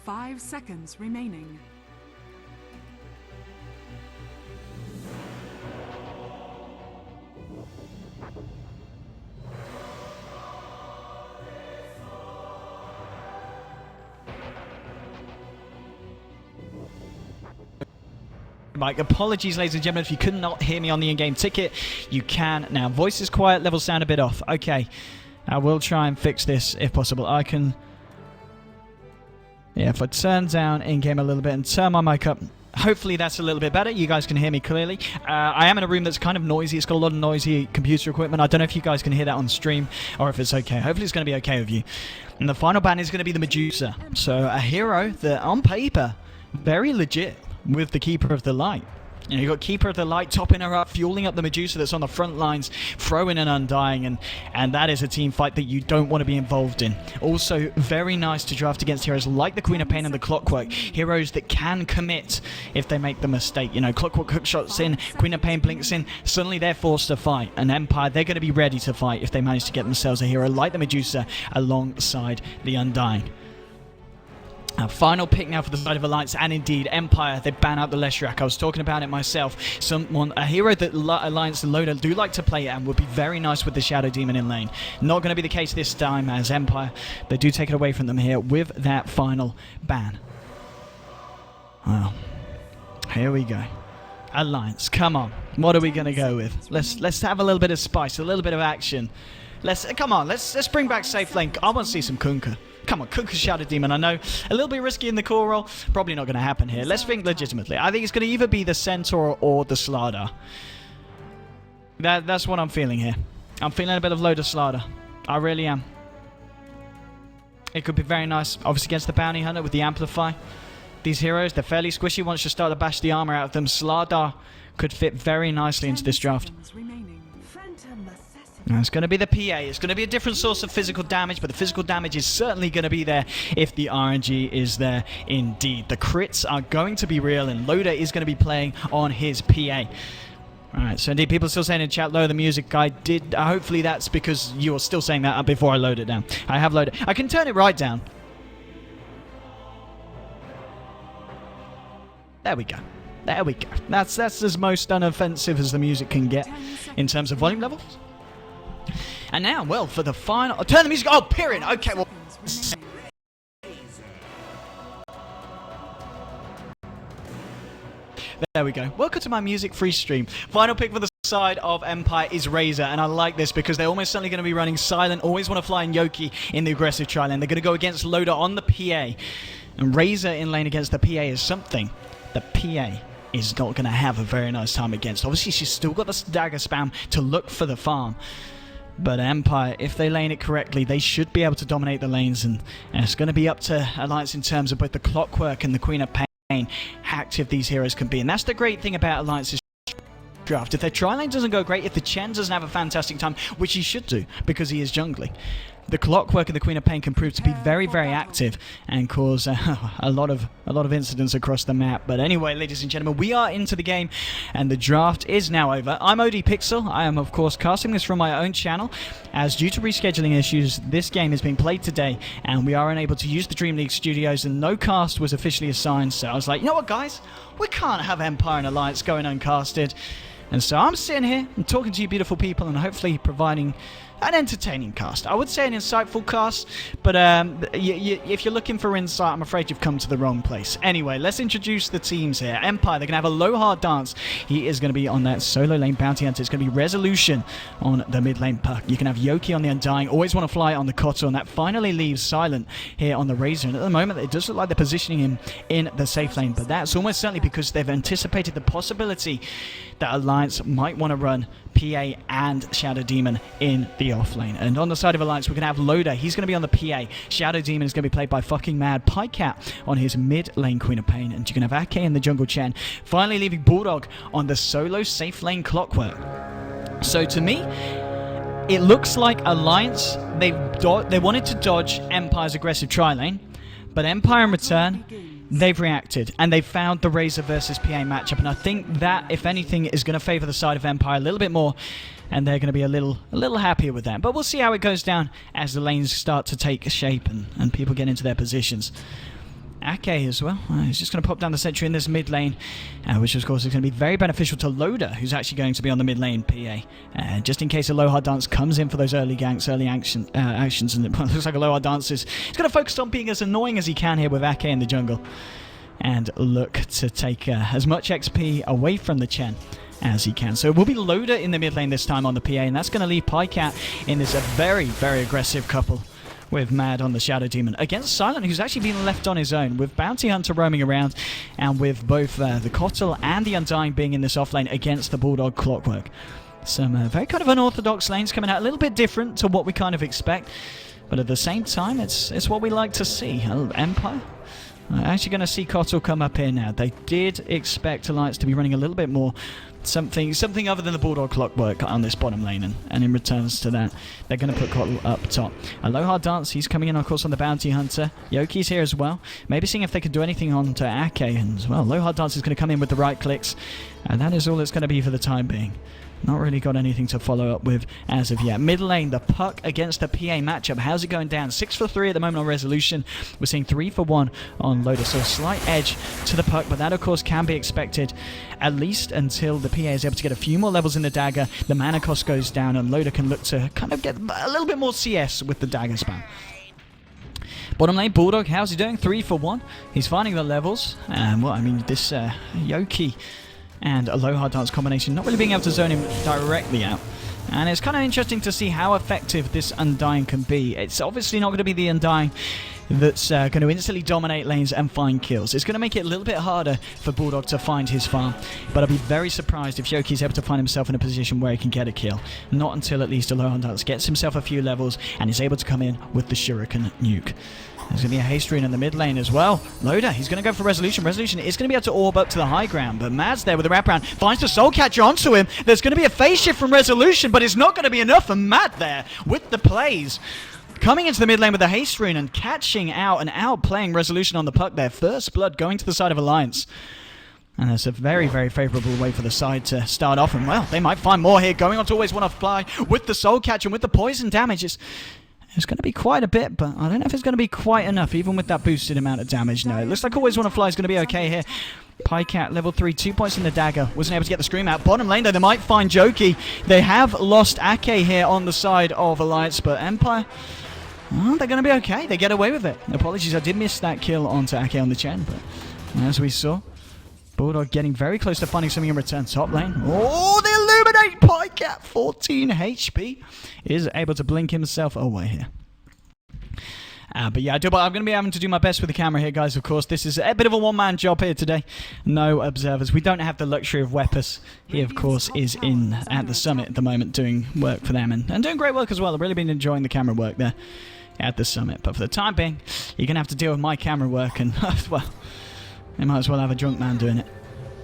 5 seconds remaining. Mike, apologies, ladies and gentlemen, if you could not hear me on the in-game ticket, you can now. Voice is quiet, levels sound a bit off. Okay, I will try and fix this if possible. I can... Yeah, if I turn down in-game a little bit and turn my mic up, hopefully that's a little bit better. You guys can hear me clearly. I am in a room that's kind of noisy. It's got a lot of noisy computer equipment. I don't know if you guys can hear that on stream or if it's okay. Hopefully it's going to be okay with you. And the final ban is going to be the Medusa. So a hero that, on paper, very legit with the Keeper of the Light. You know, you've got Keeper of the Light topping her up, fueling up the Medusa that's on the front lines, throwing an Undying, and that is a team fight that you don't want to be involved in. Also, very nice to draft against heroes like the Queen of Pain and the Clockwork, heroes that can commit if they make the mistake. You know, Clockwork hook shots in, Queen of Pain blinks in, suddenly they're forced to fight. And Empire, they're going to be ready to fight if they manage to get themselves a hero like the Medusa alongside the Undying. Our final pick now for the side of Alliance, and indeed Empire. They ban out the Leshrac. I was talking about it myself. A hero that Alliance and Loda do like to play and would be very nice with the Shadow Demon in lane. Not going to be the case this time, as Empire, they do take it away from them here with that final ban. Well, here we go. Alliance, come on. What are we going to go with? Let's have a little bit of spice, a little bit of action. Come on, let's bring back safe lane. I want to see some Kunkka. Come on, Kunkka Shadow Demon. I know, a little bit risky in the core roll. Probably not going to happen here. Let's think legitimately. I think it's going to either be the Centaur or the Slardar. That's what I'm feeling here. I'm feeling a bit of Loda Slardar. I really am. It could be very nice, obviously against the Bounty Hunter with the Amplify. These heroes, they're fairly squishy once you start to bash the armor out of them. Slardar could fit very nicely into this draft. Now, it's going to be the PA. It's going to be a different source of physical damage, but the physical damage is certainly going to be there if the RNG is there indeed. The crits are going to be real, and Loda is going to be playing on his PA. Alright, so indeed, people are still saying in chat, lower the music. I did. Hopefully that's because you were still saying that before I load it down. I have loaded. I can turn it right down. There we go. There we go. That's as most unoffensive as the music can get in terms of volume levels. And now, well, for the final... turn the music... oh, period. Okay, well... there we go. Welcome to my music-free stream. Final pick for the side of Empire is Razer, and I like this because they're almost certainly going to be running Silent, always want to fly in Yoki in the aggressive tri-lane. They're going to go against Loda on the PA. And Razer in lane against the PA is something the PA is not going to have a very nice time against. Obviously, she's still got the dagger spam to look for the farm. But Empire, if they lane it correctly, they should be able to dominate the lanes, and it's going to be up to Alliance in terms of both the Clockwork and the Queen of Pain, how active these heroes can be. And that's the great thing about Alliance's draft. If their tri-lane doesn't go great, if the Chen doesn't have a fantastic time, which he should do because he is jungling, the Clockwork and the Queen of Pain can prove to be very, very active and cause a lot of incidents across the map. But anyway, ladies and gentlemen, we are into the game, and the draft is now over. I'm OD Pixel. I am, of course, casting this from my own channel, as due to rescheduling issues, this game is being played today, and we are unable to use the DreamLeague studios, and no cast was officially assigned. So I was like, you know what, guys? We can't have Empire and Alliance going uncasted. And so I'm sitting here and talking to you beautiful people and hopefully providing an entertaining cast. I would say an insightful cast, but if you're looking for insight, I'm afraid you've come to the wrong place. Anyway, let's introduce the teams here. Empire, they're going to have a low hard dance. He is going to be on that solo lane bounty hunter. It's going to be Resolution on the mid lane puck. You can have Yoki on the Undying. Always want to fly on the Koto, and that finally leaves Silent here on the Razer. And at the moment, it does look like they're positioning him in the safe lane, but that's almost certainly because they've anticipated the possibility that Alliance might want to run PA and Shadow Demon in the off lane. And on the side of Alliance, we're going to have Loda. He's going to be on the PA. Shadow Demon is going to be played by fucking mad Pycat on his mid lane Queen of Pain. And you're going to have Ake in the jungle Chen. Finally leaving Bulldog on the solo safe lane Clockwork. So to me, it looks like Alliance, they wanted to dodge Empire's aggressive tri-lane, but Empire in return, they've reacted, and they've found the Razer versus PA matchup, and I think that, if anything, is going to favour the side of Empire a little bit more, and they're going to be a little happier with that. But we'll see how it goes down as the lanes start to take shape and people get into their positions. Ake as well. He's just going to pop down the sentry in this mid lane, which of course is going to be very beneficial to Loda, who's actually going to be on the mid lane PA. Just in case Aloha Dance comes in for those early ganks, early actions, and it looks like Aloha Dance is going to focus on being as annoying as he can here with Ake in the jungle, and look to take as much XP away from the Chen as he can. So it will be Loda in the mid lane this time on the PA, and that's going to leave Pycat in this very, very aggressive couple with Mad on the Shadow Demon against Silent, who's actually been left on his own, with Bounty Hunter roaming around, and with both the Kotl and the Undying being in this offlane against the Bulldog Clockwork. Some very kind of unorthodox lanes coming out, a little bit different to what we kind of expect, but at the same time, it's what we like to see. Empire actually going to see Kotl come up here now. They did expect Alliance to be running a little bit more, something other than the Bulldog Clockwork on this bottom lane, and in returns to that, they're going to put Kotl up top. Aloha Dance, he's coming in, of course, on the Bounty Hunter. Yoki's here as well. Maybe seeing if they could do anything on to Ake, and as well, Aloha Dance is going to come in with the right clicks, and that is all it's going to be for the time being. Not really got anything to follow up with as of yet. Mid lane, the Puck against the PA matchup. How's it going down? 6 for 3 at the moment on Resolution. We're seeing 3 for 1 on Loda. So a slight edge to the Puck, but that of course can be expected at least until the PA is able to get a few more levels in the dagger. The mana cost goes down, and Loda can look to kind of get a little bit more CS with the dagger spam. Bottom lane, Bulldog, how's he doing? 3 for 1. He's finding the levels. Well, I mean, this Yoki and Aloha Dance combination not really being able to zone him directly out. And it's kind of interesting to see how effective this Undying can be. It's obviously not going to be the Undying that's going to instantly dominate lanes and find kills. It's going to make it a little bit harder for Bulldog to find his farm, but I'd be very surprised if Yoki's able to find himself in a position where he can get a kill. Not until at least Aloha Dance gets himself a few levels and is able to come in with the Shuriken nuke. There's going to be a haste rune in the mid lane as well. Loda, he's going to go for Resolution. Resolution is going to be able to orb up to the high ground, but Mad's there with the wraparound. Finds the Soul Catcher onto him. There's going to be a phase shift from Resolution, but it's not going to be enough for Mad there with the plays. Coming into the mid lane with the haste rune and catching out and outplaying Resolution on the Puck there. First blood going to the side of Alliance. And that's a very, very favourable way for the side to start off. And well, they might find more here. Going on to always want to fly with the Soul Catcher and with the poison damage. It's going to be quite a bit, but I don't know if it's going to be quite enough, even with that boosted amount of damage. No, it looks like Always Wanna Fly is going to be okay here. Pycat, level 3, 2 points in the dagger. Wasn't able to get the Scream out. Bottom lane, though, they might find Joki. They have lost Ake here on the side of Alliance, but Empire, well, they're going to be okay. They get away with it. Apologies, I did miss that kill onto Ake on the Chen, but as we saw, Bulldog getting very close to finding something in return. Top lane. Oh, the Illuminate Pycat, 14 HP, is able to blink himself away here. But yeah, I'm going to be having to do my best with the camera here, guys, of course. This is a bit of a one-man job here today. No observers. We don't have the luxury of Weapus. He, of course, is in at the summit at the moment doing work for them and doing great work as well. I've really been enjoying the camera work there at the summit. But for the time being, you're going to have to deal with my camera work and, well, they might as well have a drunk man doing it.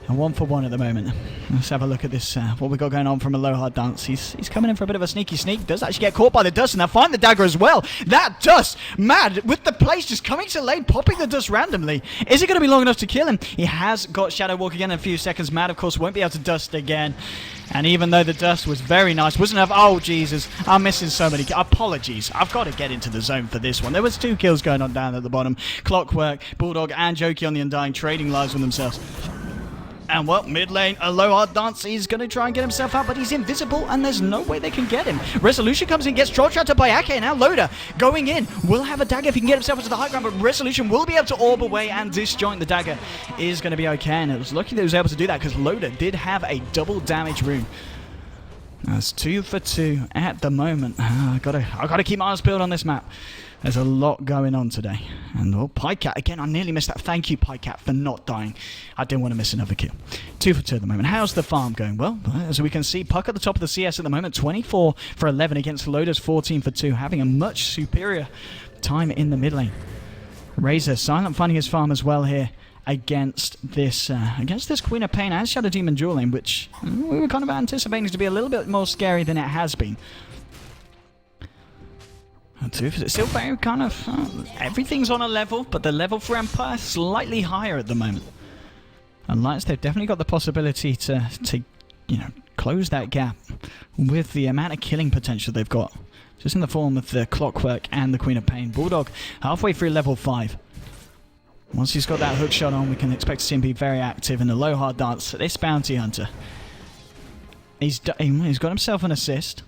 And 1 for 1 at the moment. Let's have a look at this, what we've got going on from Aloha Dance. He's coming in for a bit of a sneaky sneak. Does actually get caught by the dust, and they'll find the dagger as well. That dust, Mad, with the place just coming to lane, popping the dust randomly. Is it going to be long enough to kill him? He has got Shadow Walk again in a few seconds. Mad, of course, won't be able to dust again. And even though the dust was very nice, wasn't enough. Oh, Jesus, I'm missing so many. Apologies. I've got to get into the zone for this one. There was 2 kills going on down at the bottom. Clockwork, Bulldog, and Joki on the Undying, trading lives with themselves. And well, mid lane, Aloha Dance is going to try and get himself out, but he's invisible, and there's no way they can get him. Resolution comes in, gets troll trapped by Ake, and now Loda going in. Will have a dagger if he can get himself into the high ground, but Resolution will be able to orb away and disjoint the dagger. Is going to be okay, and it was lucky that he was able to do that, because Loda did have a double damage rune. That's 2 for 2 at the moment. I gotta keep my eyes peeled on this map. There's a lot going on today. And oh, Pycat, again, I nearly missed that. Thank you, Pycat, for not dying. I didn't want to miss another kill. 2 for 2 at the moment. How's the farm going? Well, as we can see, Puck at the top of the CS at the moment, 24 for 11 against Loda's 14 for 2, having a much superior time in the mid lane. Razer, Silent finding his farm as well here against this Queen of Pain and Shadow Demon dual lane, which we were kind of anticipating to be a little bit more scary than it has been. It's still very kind of... everything's on a level, but the level for Empire is slightly higher at the moment. And Lights, they've definitely got the possibility to you know, close that gap with the amount of killing potential they've got. Just in the form of the Clockwork and the Queen of Pain. Bulldog halfway through level 5. Once he's got that hook shot on, we can expect to see him be very active in the low hard dance. This bounty hunter, he's got himself an assist.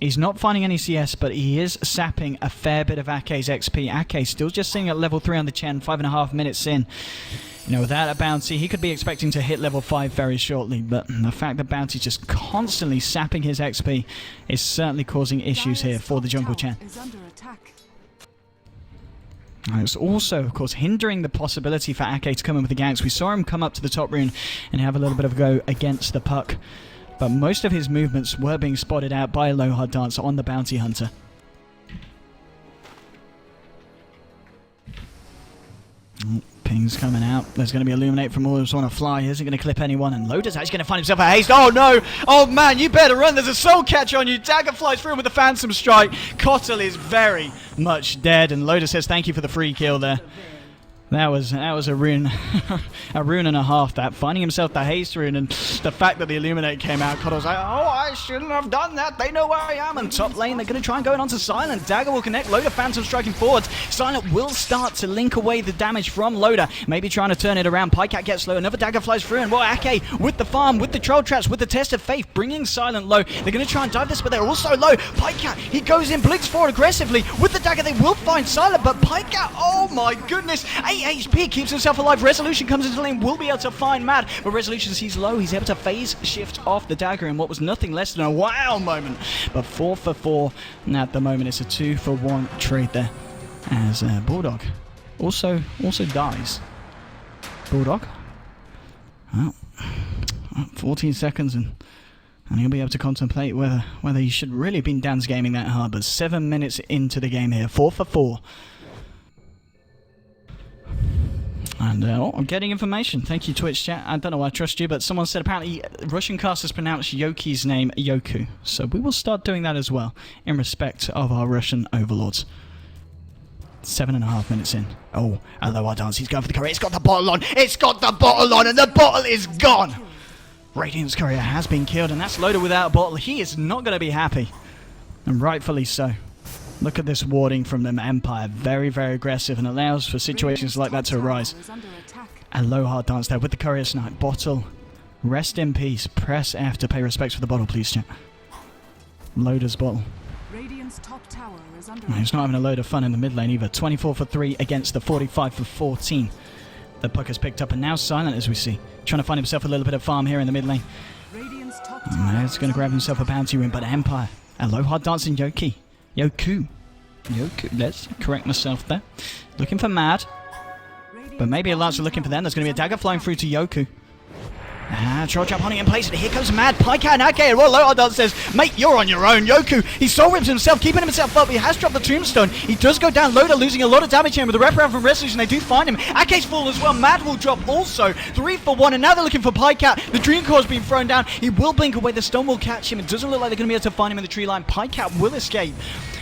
He's not finding any CS, but he is sapping a fair bit of Ake's XP. Ake still just sitting at level 3 on the Chen, 5.5 minutes in. You know, without a bounty, he could be expecting to hit level 5 very shortly, but the fact that bounty's just constantly sapping his XP is certainly causing issues here for the jungle Chen. It's also, of course, hindering the possibility for Ake to come in with the ganks. We saw him come up to the top rune and have a little bit of a go against the puck, but most of his movements were being spotted out by a low hard dance on the bounty hunter. Ping's coming out. There's going to be Illuminate from Orders on a fly. He isn't going to clip anyone, and Loda's actually going to find himself a haste. Oh no! Oh man, you better run. There's a soul catch on you. Dagger flies through with the Phantom Strike. Kotl is very much dead, and Loda says thank you for the free kill there. That was a rune, a rune and a half. That finding himself the haste rune, and the fact that the Illuminate came out, Kotl's like, oh, I shouldn't have done that. They know where I am. And top lane, they're going to try and go on to Silent. Dagger will connect. Loda Phantom striking forwards. Silent will start to link away the damage from Loda. Maybe trying to turn it around. Pycat gets low. Another dagger flies through, and Ake with the farm, with the troll traps, with the test of faith, bringing Silent low. They're going to try and dive this, but they're also low. Pycat, he goes in, blinks forward aggressively. With the dagger, they will find Silent, but Pycat, oh my goodness, 8 HP keeps himself alive. Resolution comes into the lane, will be able to find Mad, but Resolution sees low. He's able to phase shift off the dagger in what was nothing less than a wow moment. But 4 for 4, and at the moment it's a 2 for 1 trade there, as Bulldog also dies. Bulldog, well, 14 seconds, and he'll be able to contemplate whether he should really have been dance gaming that hard. But 7 minutes into the game here, 4 for 4. And I'm getting information. Thank you, Twitch chat. I don't know why I trust you, but someone said apparently Russian casters pronounce Yoki's name Yoku. So we will start doing that as well in respect of our Russian overlords. 7.5 minutes in. Oh, hello, our dance. He's going for the courier. It's got the bottle on. It's got the bottle on, and the bottle is gone. Radiant's courier has been killed, and that's Loda without a bottle. He is not going to be happy, and rightfully so. Look at this warding from them Empire. Very, very aggressive, and allows for situations like that to arise. A low hard dance there with the courier snipe. Bottle. Rest in peace. Press F to pay respects for the bottle, please, chat. Loda's bottle. He's not having a load of fun in the mid lane either. 24 for 3 against the 45 for 14. The puck has picked up, and now Silent, as we see. Trying to find himself a little bit of farm here in the mid lane. He's going to grab himself a bounty ring, but Empire. A low hard dancing Yoku. Let's correct myself there. Looking for Mad. But maybe a Lance are looking for them. There's going to be a dagger flying through to Yoku. Troll trap hunting in place. Here comes Mad. Pycat and Ake. And Royal Low Dance says, mate, you're on your own. Yoku, he soul rips himself, keeping himself up. He has dropped the tombstone. He does go down. Loda losing a lot of damage here with the wraparound from Resolution. They do find him. Ake's full as well. Mad will drop also. 3 for 1. And now they're looking for Pycat. The Dream Core's been thrown down. He will blink away. The stone will catch him. It doesn't look like they're going to be able to find him in the tree line. Pycat will escape.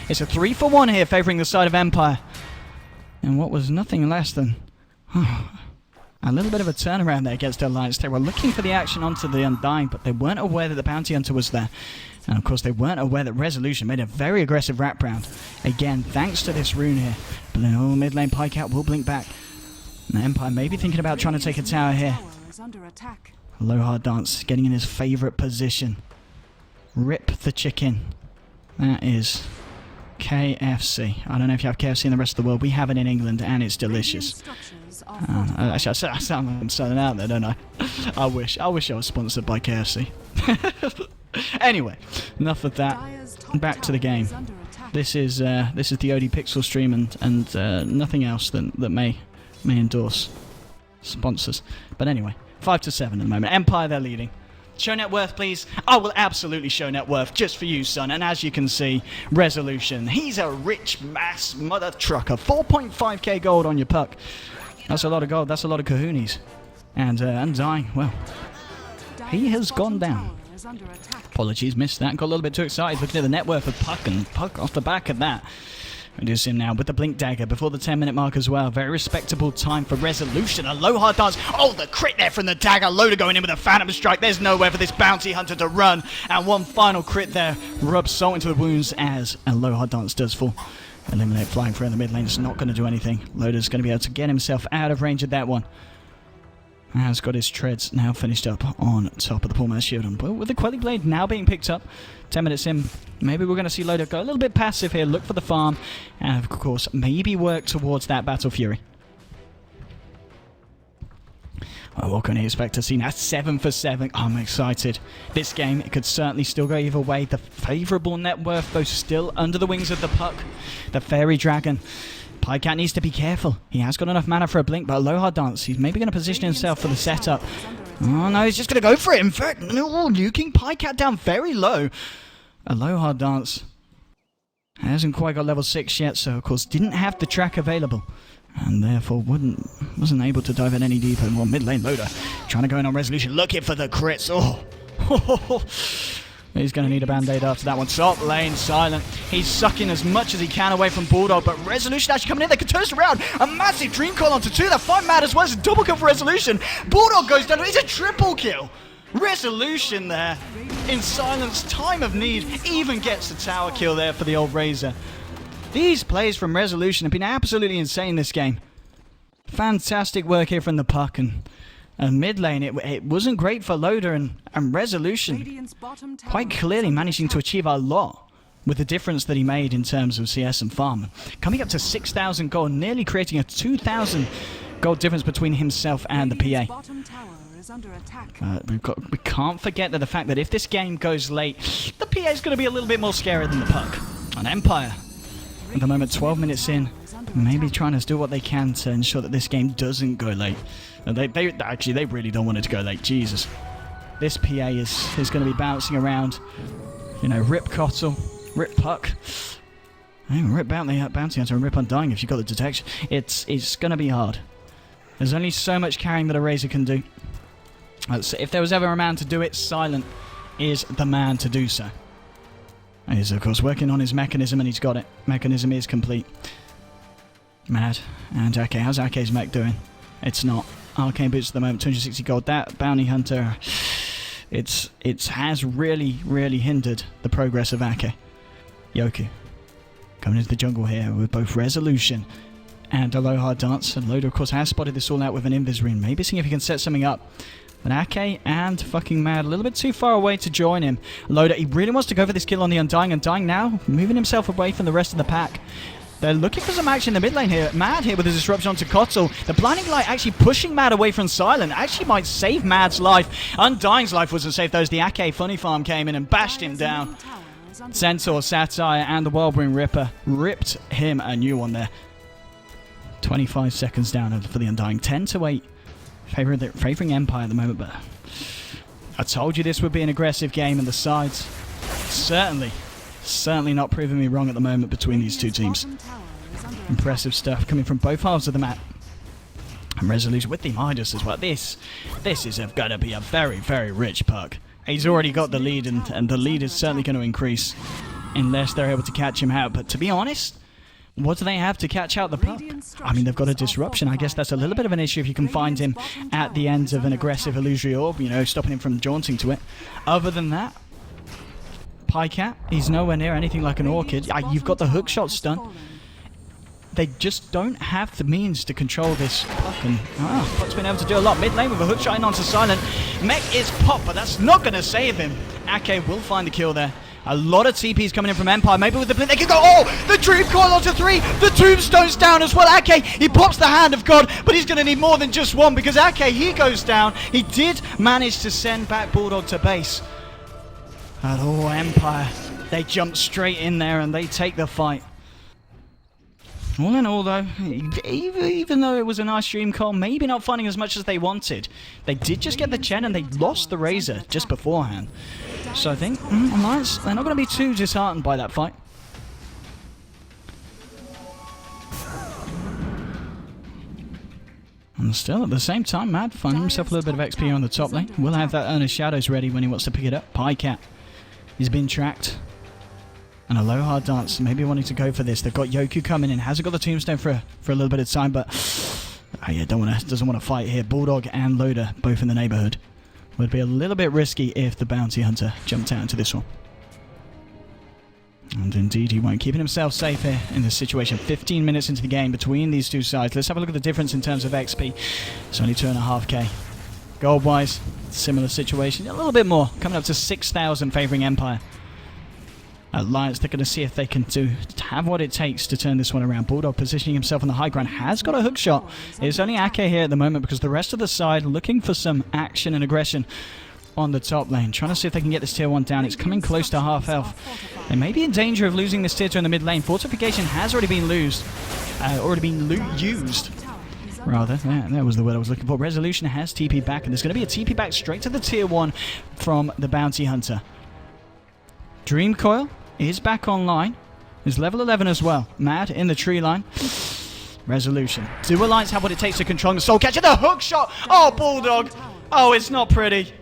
It's a 3 for 1 here, favouring the side of Empire. And what was nothing less than a little bit of a turnaround there against Alliance. They were looking for the action onto the Undying, but they weren't aware that the Bounty Hunter was there. And of course, they weren't aware that Resolution made a very aggressive wraparound. Again, thanks to this rune here. But then, mid lane Pycat will blink back. And Empire may be thinking about trying to take a tower here. Low hard dance, getting in his favourite position. Rip the chicken. That is KFC. I don't know if you have KFC in the rest of the world. We have it in England, and it's delicious. Actually, I sound like I'm selling out there, don't I? I wish I was sponsored by KFC. Anyway, enough of that. Back to the game. This is the OD Pixel stream, and nothing else that may endorse sponsors. But anyway, 5 to 7 at the moment. Empire, they're leading. Show net worth, please. I will absolutely show net worth just for you, son. And as you can see, Resolution. He's a rich mass mother trucker. 4.5k gold on your puck. That's a lot of gold. That's a lot of kahoonies. And Undying, well, he has gone down. Apologies, missed that. Got a little bit too excited looking at the net worth of Puck, and Puck off the back of that. We do see him now with the blink dagger before the 10-minute mark as well. Very respectable time for Resolution. A low hard dance. Oh, the crit there from the dagger. Loda going in with a Phantom Strike. There's nowhere for this Bounty Hunter to run. And one final crit there rubs salt into the wounds as a low hard dance does fall. Eliminate flying through in the mid lane. It's not going to do anything. Loader's going to be able to get himself out of range of that one. Has got his treads now finished up on top of the Pullman shield. And with the Quelly Blade now being picked up, 10 minutes in, maybe we're going to see Loader go a little bit passive here, look for the farm, and of course, maybe work towards that Battle Fury. Oh, what can you expect to see now? 7 for 7. I'm excited. This game, it could certainly still go either way. The favourable net worth, though, still under the wings of the puck. The Fairy Dragon. Pycat needs to be careful. He has got enough mana for a blink, but Aloha Dance, he's maybe going to position himself for the setup. Oh no, he's just going to go for it. In fact, no, nuking Pycat down very low. Aloha Dance hasn't quite got level 6 yet, so of course didn't have the track available. And therefore wasn't able to dive in any deeper. Well, mid lane Loader trying to go in on Resolution, looking for the crits. Oh. He's going to need a band-aid after that one. Top lane, Silent. He's sucking as much as he can away from Bulldog, but Resolution actually coming in. They can turn around. A massive Dream Call onto 2. That fight mad as well as a double kill for Resolution. Bulldog goes down. It's a triple kill. Resolution there in Silent's time of need. Even gets a tower kill there for the old Razer. These plays from Resolution have been absolutely insane this game. Fantastic work here from the puck, and mid lane, it wasn't great for Loader and Resolution. Quite clearly managing to achieve a lot with the difference that he made in terms of CS and farm. Coming up to 6,000 gold, nearly creating a 2,000 gold difference between himself and the PA. We can't forget that the fact that if this game goes late, the PA is going to be a little bit more scary than the puck. And Empire, at the moment, 12 minutes in, maybe trying to do what they can to ensure that this game doesn't go late. And they really don't want it to go late. Jesus. This PA is going to be bouncing around. You know, rip Cottle, rip Puck. Rip Bounty Hunter and rip Undying if you've got the detection. It's going to be hard. There's only so much carrying that a Razer can do. So if there was ever a man to do it, Silent is the man to do so. He's, of course, working on his mechanism, and he's got it. Mechanism is complete. Mad. And Ake, how's Ake's mech doing? It's not. Arcane boots at the moment, 260 gold. That Bounty Hunter, it has really, really hindered the progress of Ake. Yoku coming into the jungle here with both Resolution and Aloha Dance. And Loader, of course, has spotted this all out with an Invis Rune. Maybe seeing if he can set something up. But Ake and fucking Mad a little bit too far away to join him. Loader, he really wants to go for this kill on the Undying. Undying now moving himself away from the rest of the pack. They're looking for some action in the mid lane here. Mad here with a disruption onto Kotzel. The Blinding Light actually pushing Mad away from Silent. Actually might save Mad's life. Undying's life wasn't safe though, as the Ake Funny Farm came in and bashed him down. Centaur, Satire, and the Wildwing Ripper ripped him a new one there. 25 seconds down for the Undying. 10 to 8. Favouring Empire at the moment, but I told you this would be an aggressive game, and the sides certainly not proving me wrong at the moment between these two teams. Impressive stuff coming from both halves of the map. And Resolution with the Midas as well. This is going to be a very, very rich puck. He's already got the lead, and the lead is certainly going to increase unless they're able to catch him out. But to be honest, what do they have to catch out the puck? I mean, they've got a disruption. I guess that's a little bit of an issue if you can find him at the end of an aggressive illusory orb, you know, stopping him from jaunting to it. Other than that, Pycat, he's nowhere near anything like an Orchid. You've got the hookshot stun. They just don't have the means to control this puck, and Puck's been able to do a lot. Mid lane with a hookshot in onto Silent. Mech is popped, but that's not going to save him. Ake will find the kill there. A lot of TPs coming in from Empire. Maybe with the blink they can go. Oh, the Dream Coil onto 3. The Tombstone's down as well. Ake, he pops the Hand of God, but he's going to need more than just one, because Ake, he goes down. He did manage to send back Bulldog to base. And Empire, they jump straight in there and they take the fight. All in all, though, even though it was a nice Dream Call, maybe not finding as much as they wanted, they did just get the Chen and they lost the Razer just beforehand. So I think Alliance, they're not going to be too disheartened by that fight. And still, at the same time, Mad finding himself a little bit of XP on the top lane. We'll have that Earnest Shadows ready when he wants to pick it up. Pycat, he's been tracked. And Aloha Dance, maybe wanting to go for this. They've got Yoku coming in. Hasn't got the Tombstone for a little bit of time, but doesn't want to fight here. Bulldog and Loader both in the neighborhood. Would be a little bit risky if the Bounty Hunter jumped out into this one. And indeed he won't. Keeping himself safe here in this situation. 15 minutes into the game between these two sides. Let's have a look at the difference in terms of XP. It's only 2.5k. Gold-wise, similar situation. A little bit more. Coming up to 6,000 favouring Empire. Alliance, they're going to see if they can have what it takes to turn this one around. Bulldog positioning himself on the high ground. Has got a hook shot. It's only Ake here at the moment because the rest of the side looking for some action and aggression on the top lane. Trying to see if they can get this tier 1 down. It's coming close to half health. They may be in danger of losing this tier 2 in the mid lane. Fortification has already been used. Rather, that was the word I was looking for. Resolution has TP back, and there's going to be a TP back straight to the tier 1 from the Bounty Hunter. Dream Coil is back online. Is level 11 as well. Mad in the tree line. Resolution. Do Alliance have what it takes to control the Soul Catcher? The hook shot! Oh, Bulldog! Oh, it's not pretty.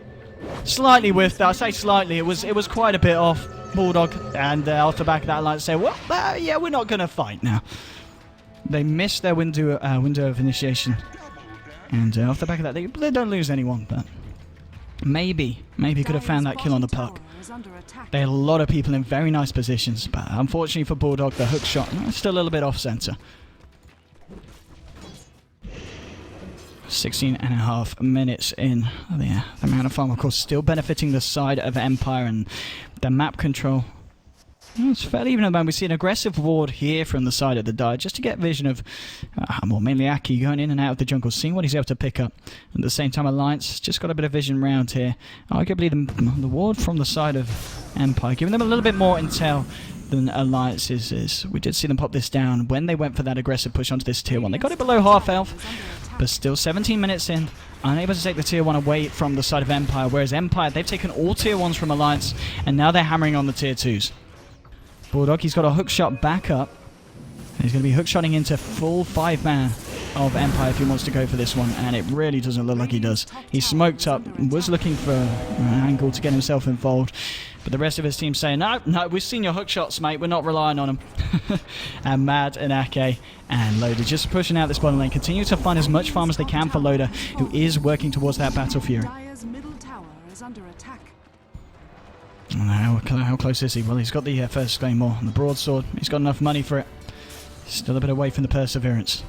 Slightly whiffed. I say slightly. It was quite a bit off. Bulldog, and off the back of that, Alliance say, well, yeah, we're not going to fight now. They missed their window of initiation, and off the back of that, they don't lose anyone, but maybe could have found that kill on the puck. They had a lot of people in very nice positions, but unfortunately for Bulldog, the hook shot still a little bit off center. 16.5 minutes in. The amount of farm, of course, still benefiting the side of Empire, and the map control. It's fairly even at the moment. We see an aggressive ward here from the side of the Dire, just to get vision of, well, mainly Aki going in and out of the jungle, seeing what he's able to pick up. At the same time, Alliance just got a bit of vision round here. Arguably, the ward from the side of Empire, giving them a little bit more intel than Alliance is. We did see them pop this down when they went for that aggressive push onto this tier 1. They got it below half health, but still 17 minutes in, unable to take the tier 1 away from the side of Empire, whereas Empire, they've taken all tier 1s from Alliance, and now they're hammering on the tier 2s. Bulldog, he's got a hook shot back up. He's going to be hook shotting into full 5-man of Empire if he wants to go for this one, and it really doesn't look like he does. He smoked up, was looking for an angle to get himself involved, but the rest of his team saying, no, we've seen your hook shots, mate, we're not relying on them. And Mad and Ake and Loader just pushing out this bottom lane, continue to find as much farm as they can for Loader, who is working towards that Battle Fury. How close is he? Well, he's got the first claymore and the broadsword. He's got enough money for it. Still a bit away from the Perseverance.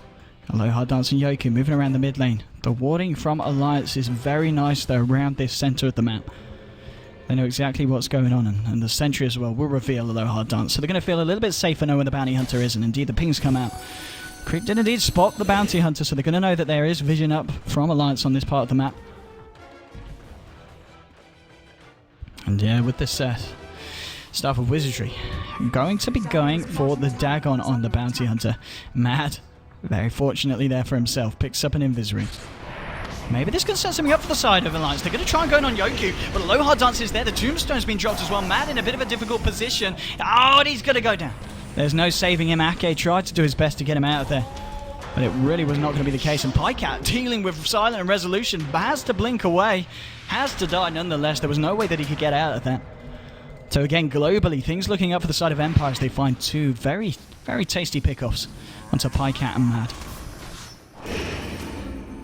Aloha dancing Yoku moving around the mid lane. The warding from Alliance is very nice though around this center of the map. They know exactly what's going on, and the sentry as well will reveal Aloha dance. So they're going to feel a little bit safer knowing where the Bounty Hunter is, and indeed the pings come out. Creep did indeed spot the Bounty Hunter, so they're going to know that there is vision up from Alliance on this part of the map. And yeah, with this Staff of Wizardry, going to be going for the Dagon on the Bounty Hunter. Mad, very fortunately there for himself, picks up an Invis-ring. Maybe this can set something up for the side of Alliance. They're going to try and go in on Yoku, but Aloha Dance is there. The Tombstone's been dropped as well. Mad in a bit of a difficult position. Oh, and he's going to go down. There's no saving him. Ake tried to do his best to get him out of there, but it really was not going to be the case. And Pycat dealing with Silent and Resolution, has to blink away, has to die nonetheless. There was no way that he could get out of that. So again, globally, things looking up for the side of Empire as they find two very, very tasty pickoffs onto Pycat and Mad.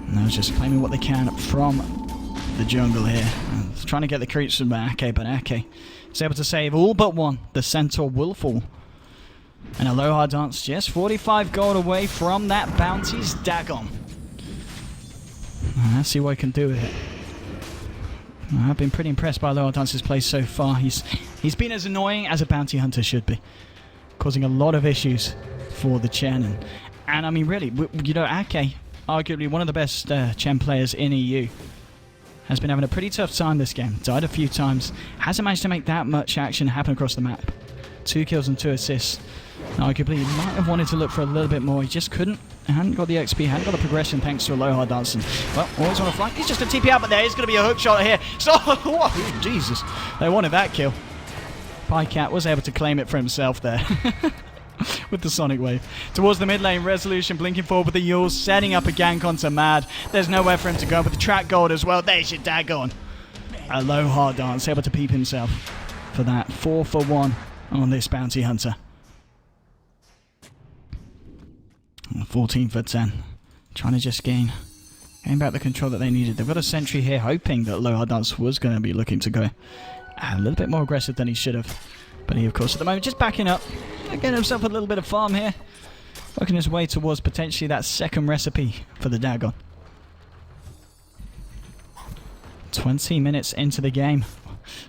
And they're just claiming what they can from the jungle here. And trying to get the creeps from Ake, but Ake is able to save all but one. The Centaur will fall. And Aloha Dance just 45 gold away from that Bounty's Dagon. Let's see what he can do with it. I've been pretty impressed by Aloha Dance's play so far. He's been as annoying as a Bounty Hunter should be, causing a lot of issues for the Chen. And I mean, really, you know, Ake, arguably one of the best Chen players in EU, has been having a pretty tough time this game. Died a few times, hasn't managed to make that much action happen across the map. 2 kills and 2 assists. Arguably, he might have wanted to look for a little bit more. He just couldn't. Hadn't got the XP, hadn't got the progression thanks to Aloha Dancing. Well, always on a flank. He's just a TP out, but there is going to be a hook shot here. So, whoa, Jesus. They wanted that kill. Pycat was able to claim it for himself there. With the Sonic Wave. Towards the mid lane, Resolution blinking forward with the Yules, setting up a gank onto Mad. There's nowhere for him to go, with the track gold as well. There's your daggone. Aloha Dance able to peep himself for that 4 for 1 on this Bounty Hunter. 14 for 10. Trying to just gain back the control that they needed. They've got a sentry here, hoping that Aloha Dance was going to be looking to go a little bit more aggressive than he should have. But he, of course, at the moment, just backing up. Getting himself a little bit of farm here. Working his way towards potentially that second recipe for the Dagon. 20 minutes into the game.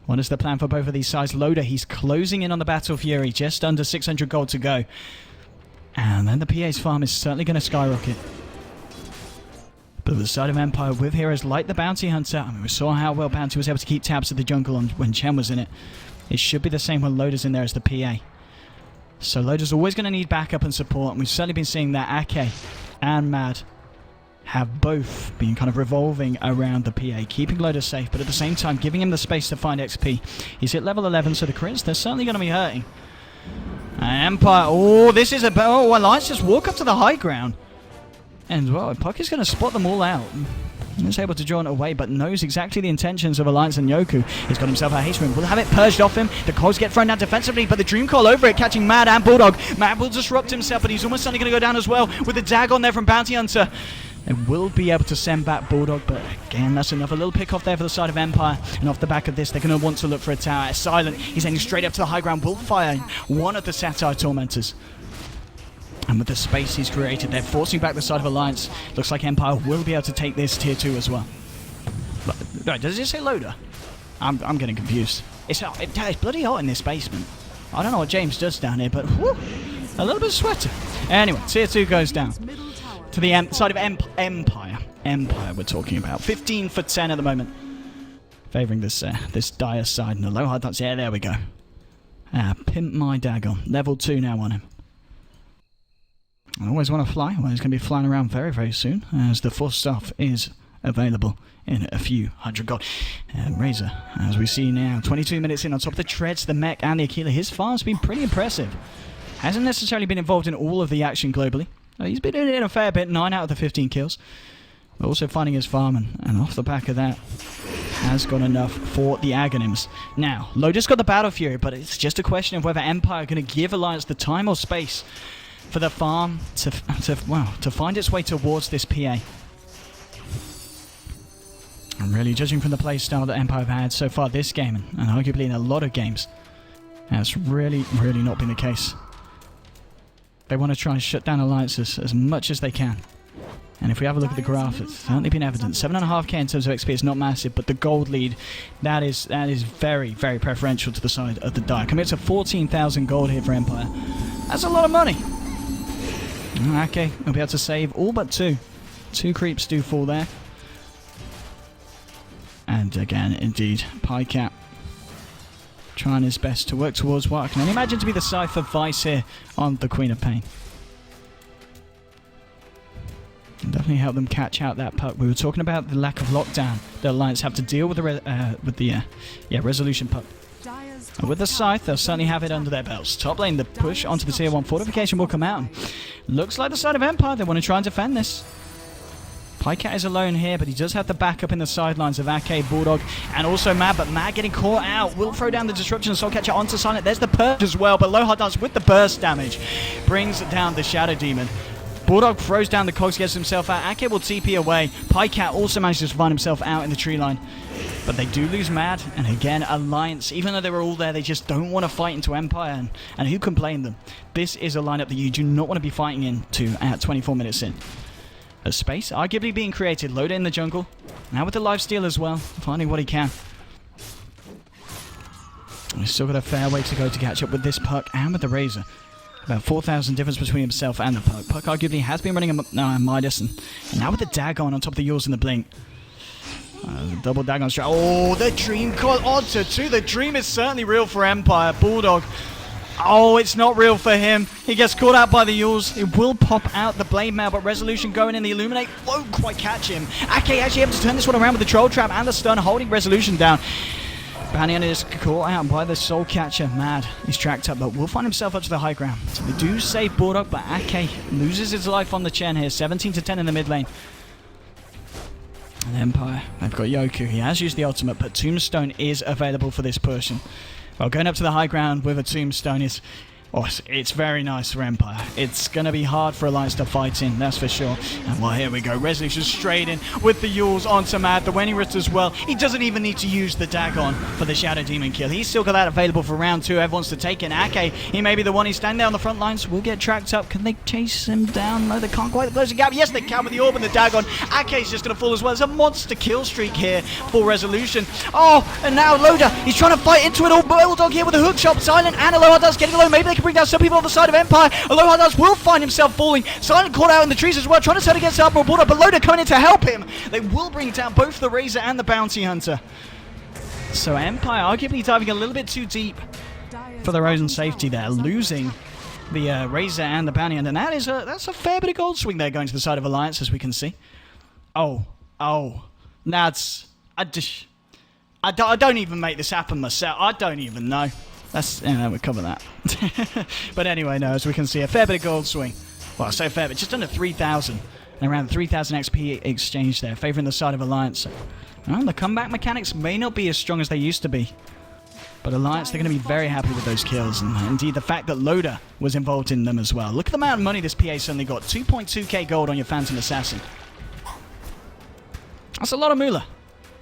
What is the plan for both of these sides? Loader, he's closing in on the Battle Fury. Just under 600 gold to go. And then the PA's farm is certainly going to skyrocket. But the side of Empire with heroes like the Bounty Hunter, I mean, we saw how well Bounty was able to keep tabs of the jungle when Chen was in it. It should be the same when Loader's in there as the PA. So Loader's always going to need backup and support, and we've certainly been seeing that Ake and Mad have both been kind of revolving around the PA, keeping Loader safe, but at the same time giving him the space to find XP. He's hit level 11, so the crits, they're certainly going to be hurting. Empire, oh, this is a... Oh, Alliance just walk up to the high ground. And, well, Puck is going to spot them all out. He's able to draw it away, but knows exactly the intentions of Alliance and Yoku. He's got himself a haste room. Will have it purged off him. The cogs get thrown down defensively, but the Dream Call over it, catching Mad and Bulldog. Mad will disrupt himself, but he's almost certainly going to go down as well with the Dagon there from Bounty Hunter. They will be able to send back Bulldog, but again, that's enough. A little pick off there for the side of Empire. And off the back of this, they're going to want to look for a tower. Silent, he's heading straight up to the high ground. Will fire one of the Satire Tormentors. And with the space he's created, they're forcing back the side of Alliance. Looks like Empire will be able to take this tier 2 as well. Right, does it say Loader? I'm getting confused. It's bloody hot in this basement. I don't know what James does down here, but whew, a little bit sweaty. Anyway, tier 2 goes down to the side of Empire. Empire we're talking about. 15 for 10 at the moment. Favouring this dire side. And the low hard touch. Yeah, there we go. Pimp my Dagon. Level 2 now on him. I always want to fly. Well, he's going to be flying around very, very soon, as the Force Staff is available in a few hundred gold. Razer, as we see now, 22 minutes in on top of the Treads, the Mech, and the Aquila. His farm's been pretty impressive. Hasn't necessarily been involved in all of the action globally. He's been in a fair bit, 9 out of the 15 kills. But also finding his farm, and off the back of that, has got enough for the Aghanims. Now, Loader's got the Battle Fury, but it's just a question of whether Empire are going to give Alliance the time or space for the farm to find its way towards this PA. And really, judging from the play style that Empire have had so far this game, and arguably in a lot of games, that's really, really not been the case. They want to try and shut down Alliances as much as they can. And if we have a look at the graph, it's certainly been evident. 7.5k in terms of XP is not massive, but the gold lead, that is very, very preferential to the side of the Dire. Coming up to 14,000 gold here for Empire. That's a lot of money. Okay, we'll be able to save all but 2. 2 creeps do fall there. And again, indeed, Pycat trying his best to work towards what I can only imagine to be the Cypher Vice here on the Queen of Pain. And definitely help them catch out that puck. We were talking about the lack of lockdown the Alliance have to deal with the resolution puck. And with the Scythe, they'll certainly have it under their belts. Top lane, the push onto the tier 1 fortification will come out. Looks like the side of Empire, they want to try and defend this. Pycat is alone here, but he does have the backup in the sidelines of Ake, Bulldog, and also Mad, but Mad getting caught out. Will throw down the Disruption and Soul Catcher onto Silent. There's the Purge as well, but Lohar does with the burst damage. Brings down the Shadow Demon. Bulldog throws down the cogs, gets himself out. Ake will TP away. Pycat also manages to find himself out in the tree line. But they do lose Mad, and again, Alliance, even though they were all there, they just don't want to fight into Empire, and who can blame them? This is a lineup that you do not want to be fighting into at 24 minutes in. A space arguably being created. Loader in the jungle. Now with the lifesteal as well. Finding what he can. He's still got a fair way to go to catch up with this Puck and with the Razer. About 4,000 difference between himself and the Puck. Puck arguably has been running a Midas. And now with the Dagon on top of the Yours and the Blink. Double Dagon strat. Oh, the Dream Call onto 2. The Dream is certainly real for Empire. Bulldog. Oh, it's not real for him. He gets caught out by the Yules. It will pop out the Blade Mail, but Resolution going in. The Illuminate won't quite catch him. Ake actually able to turn this one around with the Troll Trap and the Stun, holding Resolution down. Banyan is caught out by the Soul Catcher. Mad. He's tracked up, but will find himself up to the high ground. So they do save Bulldog, but Ake loses his life on the Chen here. 17 to 10 in the mid lane. And Empire, they've got Yoku. He has used the ultimate, but Tombstone is available for this push. Well, going up to the high ground with a Tombstone is Oh, it's very nice for Empire. It's going to be hard for Alliance to fight in, that's for sure. And well, here we go. Resolution straight in with the Yules onto Matt. The Wenny-Wrist as well. He doesn't even need to use the Dagon for the Shadow Demon kill. He's still got that available for round 2. Everyone wants to take it. Ake, he may be the one. He's standing there on the front lines. Will get tracked up. Can they chase him down? No, they can't quite close the gap. Yes, they can with the Orb and the Dagon. Ake's just going to fall as well. There's a monster kill streak here for Resolution. Oh, and now Loda. He's trying to fight into it all. Bulldog here with a hook shot. Silent and Aloha does getting low. Maybe they can bring down some people on the side of Empire. Aloha does will find himself falling. Silent caught out in the trees as well, trying to turn against Admiral Bulldog, but Loda coming in to help him. They will bring down both the Razer and the Bounty Hunter. So Empire arguably diving a little bit too deep for their own safety there, losing the Razer and the Bounty Hunter. And that's a fair bit of gold swing there going to the side of Alliance, as we can see. Oh, that's... I don't even make this happen myself. I don't even know. We'll cover that. But anyway, no, as we can see, a fair bit of gold swing. Well, I say fair bit, just under 3,000. And around 3,000 XP exchange there, favoring the side of Alliance. Well, the comeback mechanics may not be as strong as they used to be. But Alliance, they're going to be very happy with those kills. And indeed, the fact that Loda was involved in them as well. Look at the amount of money this PA suddenly got. 2.2k gold on your Phantom Assassin. That's a lot of moolah.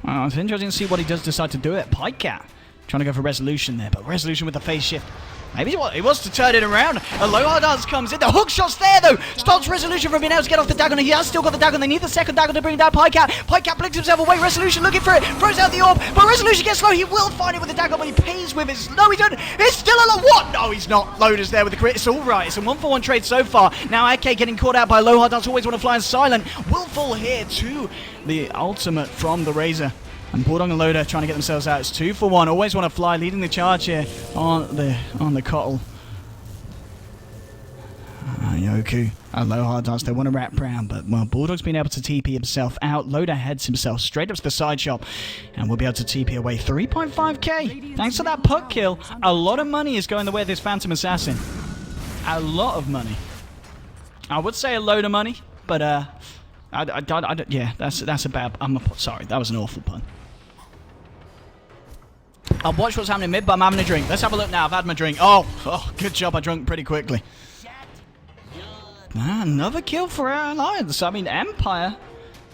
Well, it's interesting to see what he does decide to do at Pikecat. Trying to go for Resolution there, but Resolution with the phase shift. Maybe he wants to turn it around. Aloha Dance comes in. The hook shot's there, though. Stops Resolution from being able to get off the Dagon. He has still got the Dagon. They need the second Dagon to bring down Pikecat. Pikecat blinks himself away. Resolution looking for it. Throws out the orb. But Resolution gets slow. He will find it with the Dagon, but he pays with his... No, he doesn't. It's still a... What? No, he's not. Loda's there with the crit. It's all right. It's a 1-for-1 trade so far. Now, Ake getting caught out by Aloha Dance. Always want to fly in silent. Will fall here to the ultimate from the Razer. And Bulldog and Loda trying to get themselves out. It's 2-for-1. Always want to fly, leading the charge here on the Cottle. Yoku, Aloha Dance, they want to wrap round, but well, Bulldog's been able to TP himself out. Loda heads himself straight up to the side shop, and we'll be able to TP away 3.5k. Thanks to that puck kill, a lot of money is going the way of this Phantom Assassin. A lot of money. I would say a load of money, but yeah, that's a bad. Sorry, that was an awful pun. I'll watch what's happening mid, but I'm having a drink. Let's have a look now. I've had my drink. Oh, good job. I drank pretty quickly. Another kill for our Alliance. I mean, Empire,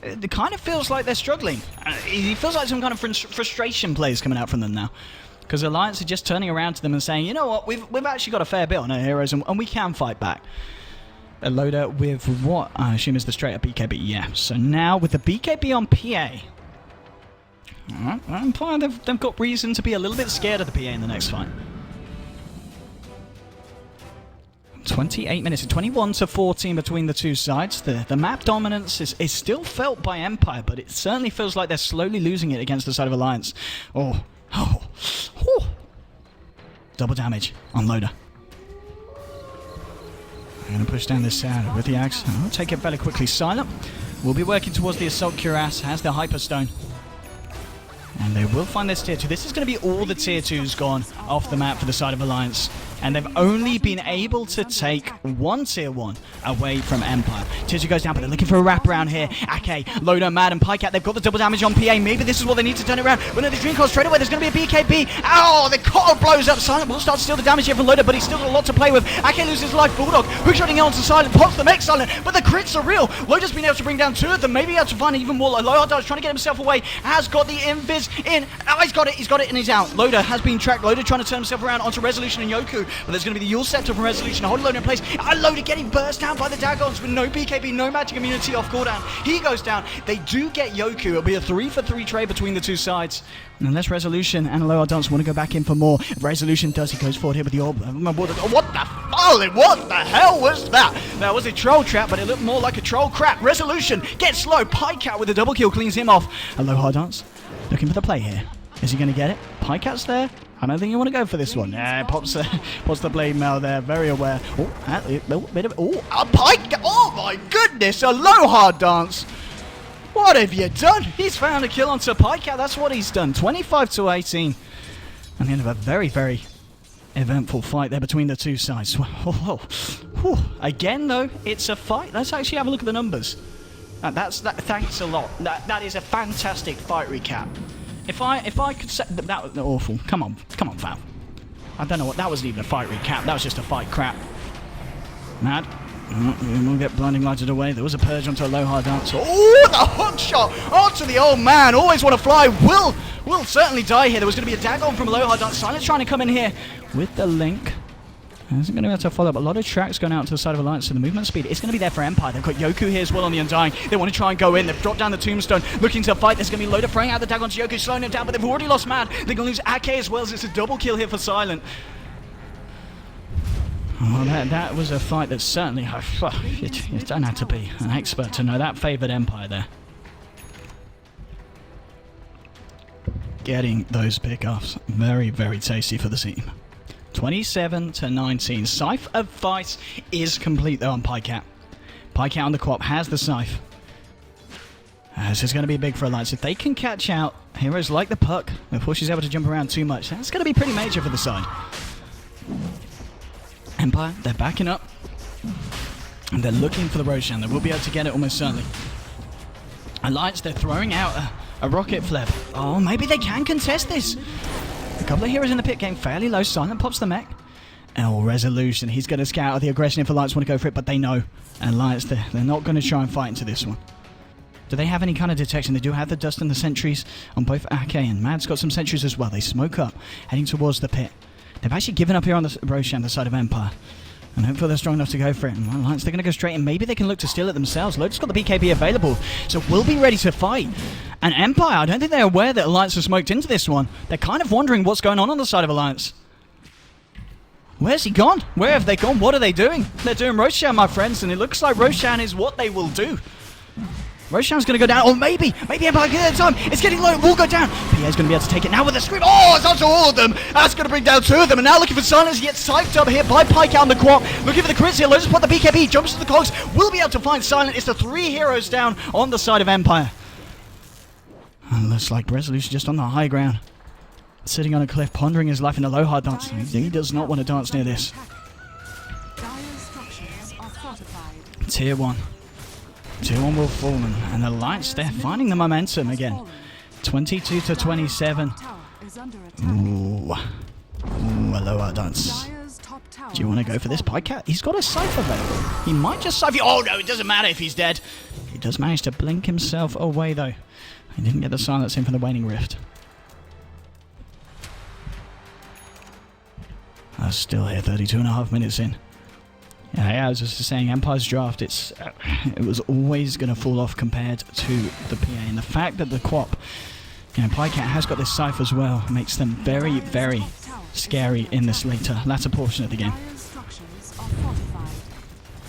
it kind of feels like they're struggling. It feels like some kind of frustration plays coming out from them now. Because Alliance are just turning around to them and saying, you know what, we've actually got a fair bit on our heroes, and we can fight back. A Loda with what I assume is the straight up BKB. Yeah, so now with the BKB on PA, Empire, they've got reason to be a little bit scared of the PA in the next fight. 28 minutes, 21-14 between the two sides. The map dominance is still felt by Empire, but it certainly feels like they're slowly losing it against the side of Alliance. Oh. Double damage on Loda. I'm going to push down this with the axe. I'll take it fairly quickly. Silent will be working towards the Assault Cuirass, has the Hyperstone. And they will find this tier 2. This is going to be all the tier 2s gone off the map for the side of Alliance. And they've only been able to take one tier 1 away from Empire. Tier 2 goes down, but they're looking for a wraparound here. Ake, Loda, Mad, and Pikecat, they've got the double damage on PA. Maybe this is what they need to turn it around. But no, the Dream Coil straight away. There's going to be a BKB. Oh, the Cottle blows up. Silent will start to steal the damage here from Loda, but he's still got a lot to play with. Ake loses life. Bulldog, hookshotting on to Silent, pops the mech Silent, but the crits are real. Loda's been able to bring down 2 of them. Maybe able to find even more. Loda trying to get himself away. Has got the invis in. Oh, he's got it, and he's out. Loda has been tracked. Loda trying to turn himself around onto Resolution and Yoku, but there's going to be the Yule Scepter from Resolution, holding Loda in place. Loda getting burst down by the Dagons with no BKB, no magic immunity off cooldown. He goes down. They do get Yoku. It'll be a 3-for-3 trade between the two sides. And unless Resolution and Aloha Dance want to go back in for more, Resolution does. He goes forward here with the orb. What the hell was that? That was a troll trap, but it looked more like a troll crap. Resolution gets slow. Pikecat with a double kill cleans him off. Aloha Dance looking for the play here. Is he going to get it? Pikeat's there. I don't think you want to go for this one. Yeah, pops the blade mail there. Very aware. Pike. Oh my goodness. Aloha Dance. What have you done? He's found a kill onto Pikecat. That's what he's done. 25-18. And the end of a very, very eventful fight there between the two sides. Again, though, it's a fight. Let's actually have a look at the numbers. Thanks a lot. That is a fantastic fight recap. If I could say that was awful. Come on, Val. I don't know what, that wasn't even a fight recap, that was just a fight crap. Mad. We'll get blinding lighted away. There was a purge onto a low hard dance. Oh, the hook shot onto the old man. Always want to fly. Will certainly die here. There was going to be a daggone from a low hard dance. Silence trying to come in here with the link. Isn't going to be able to follow up. A lot of tracks going out to the side of Alliance, so the movement speed is going to be there for Empire. They've got Yoku here as well on the Undying. They want to try and go in. They've dropped down the Tombstone, looking to fight. There's going to be Loda throwing out the daggone to Yoku, slowing him down, but they've already lost Mad. They're going to lose Ake as well, as it's a double kill here for Silent. Oh, that was a fight that certainly... you don't have to be an expert to know that favoured Empire there. Getting those pickoffs. Very, very tasty for the team. 27-19. Scythe of Vice is complete though on Pycat. Pycat on the co-op has the Scythe. This is going to be big for Alliance. If they can catch out heroes like the Puck before she's able to jump around too much, that's going to be pretty major for the side. Empire, they're backing up. And they're looking for the Roshan. They will be able to get it almost certainly. Alliance, they're throwing out a rocket flip. Oh, maybe they can contest this. A couple of heroes in the pit game fairly low. Silent pops the mech. Oh, Resolution. He's going to scout out the aggression if Alliance want to go for it, but they know. And Alliance, they're not going to try and fight into this one. Do they have any kind of detection? They do have the dust and the sentries on both Ake and Mad's got some sentries as well. They smoke up, heading towards the pit. They've actually given up here on the Roshan, the side of Empire. And hopefully they're strong enough to go for it. And Alliance, they're going to go straight in. Maybe they can look to steal it themselves. Loda's got the BKB available, so we'll be ready to fight. And Empire, I don't think they're aware that Alliance has smoked into this one. They're kind of wondering what's going on the side of Alliance. Where's he gone? Where have they gone? What are they doing? They're doing Roshan, my friends, and it looks like Roshan is what they will do. Roshan's going to go down, or maybe Empire can get it time. It's getting low, it will go down. PA's going to be able to take it now with a scream. Oh, it's onto all of them. That's going to bring down two of them. And now looking for Silence, he gets psyched up here by Pyke out on the quad. Looking for the crits here, Loda's put the BKB, jumps to the cogs. Will be able to find Silent. It's the three heroes down on the side of Empire. And looks like Resolution just on the high ground. Sitting on a cliff, pondering his life in a low hard dance. He does not want to dance near this. Tier 1. Tier 1 will fall, and Alliance, they're finding the momentum again. 22-27. Ooh, a lower dance. Do you want to go for this Pycat? He's got a Cypher available. He might just Cypher. Oh no, it doesn't matter if he's dead. He does manage to blink himself away though. He didn't get the silence in from the Waning Rift. Still here, 32.5 minutes in. Yeah, I was just saying, Empire's draft, it was always going to fall off compared to the PA. And the fact that the Quap, Pycat has got this Scythe as well, makes them very, very scary in this latter portion of the game.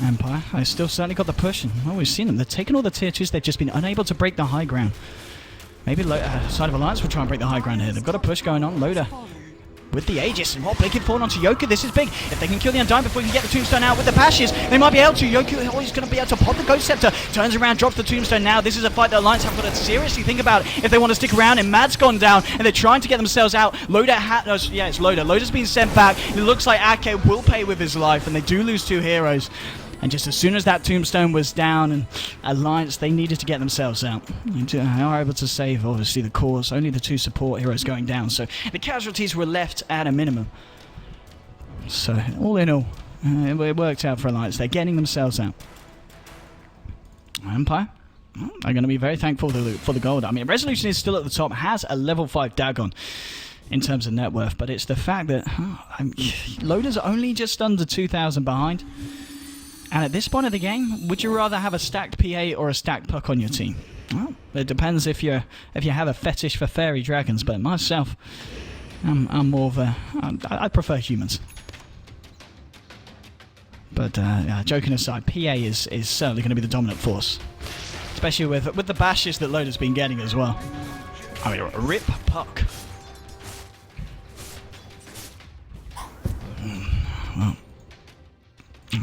Empire, I still certainly got the push, and well, we've seen them. They're taking all the tier 2s, they've just been unable to break the high ground. Maybe side of Alliance will try and break the high ground here. They've got a push going on. Loda with the Aegis, and blinking forward onto Yoku. This is big. If they can kill the Undying before we can get the Tombstone out with the Bashes, they might be able to. Yoku, oh, he's going to be able to pop the Ghost Scepter. Turns around, drops the Tombstone now. This is a fight that Alliance have got to seriously think about if they want to stick around. And Mad's gone down, and they're trying to get themselves out. Loda yeah, it's Loda. Loda's been sent back. It looks like Ake will pay with his life, and they do lose two heroes. And just as soon as that Tombstone was down, and Alliance, they needed to get themselves out. They are able to save, obviously, the cause. Only the two support heroes going down. So the casualties were left at a minimum. So, all in all, it worked out for Alliance. They're getting themselves out. Empire, are going to be very thankful for the gold. I mean, Resolution is still at the top, has a level 5 Dagon in terms of net worth. But it's the fact that Loda's only just under 2,000 behind. And at this point of the game, would you rather have a stacked PA or a stacked Puck on your team? Well, it depends if you have a fetish for fairy dragons, but myself, I'm more of a... I prefer humans. But joking aside, PA is certainly going to be the dominant force. Especially with the bashes that Loda's been getting as well. I mean, rip Puck. Well...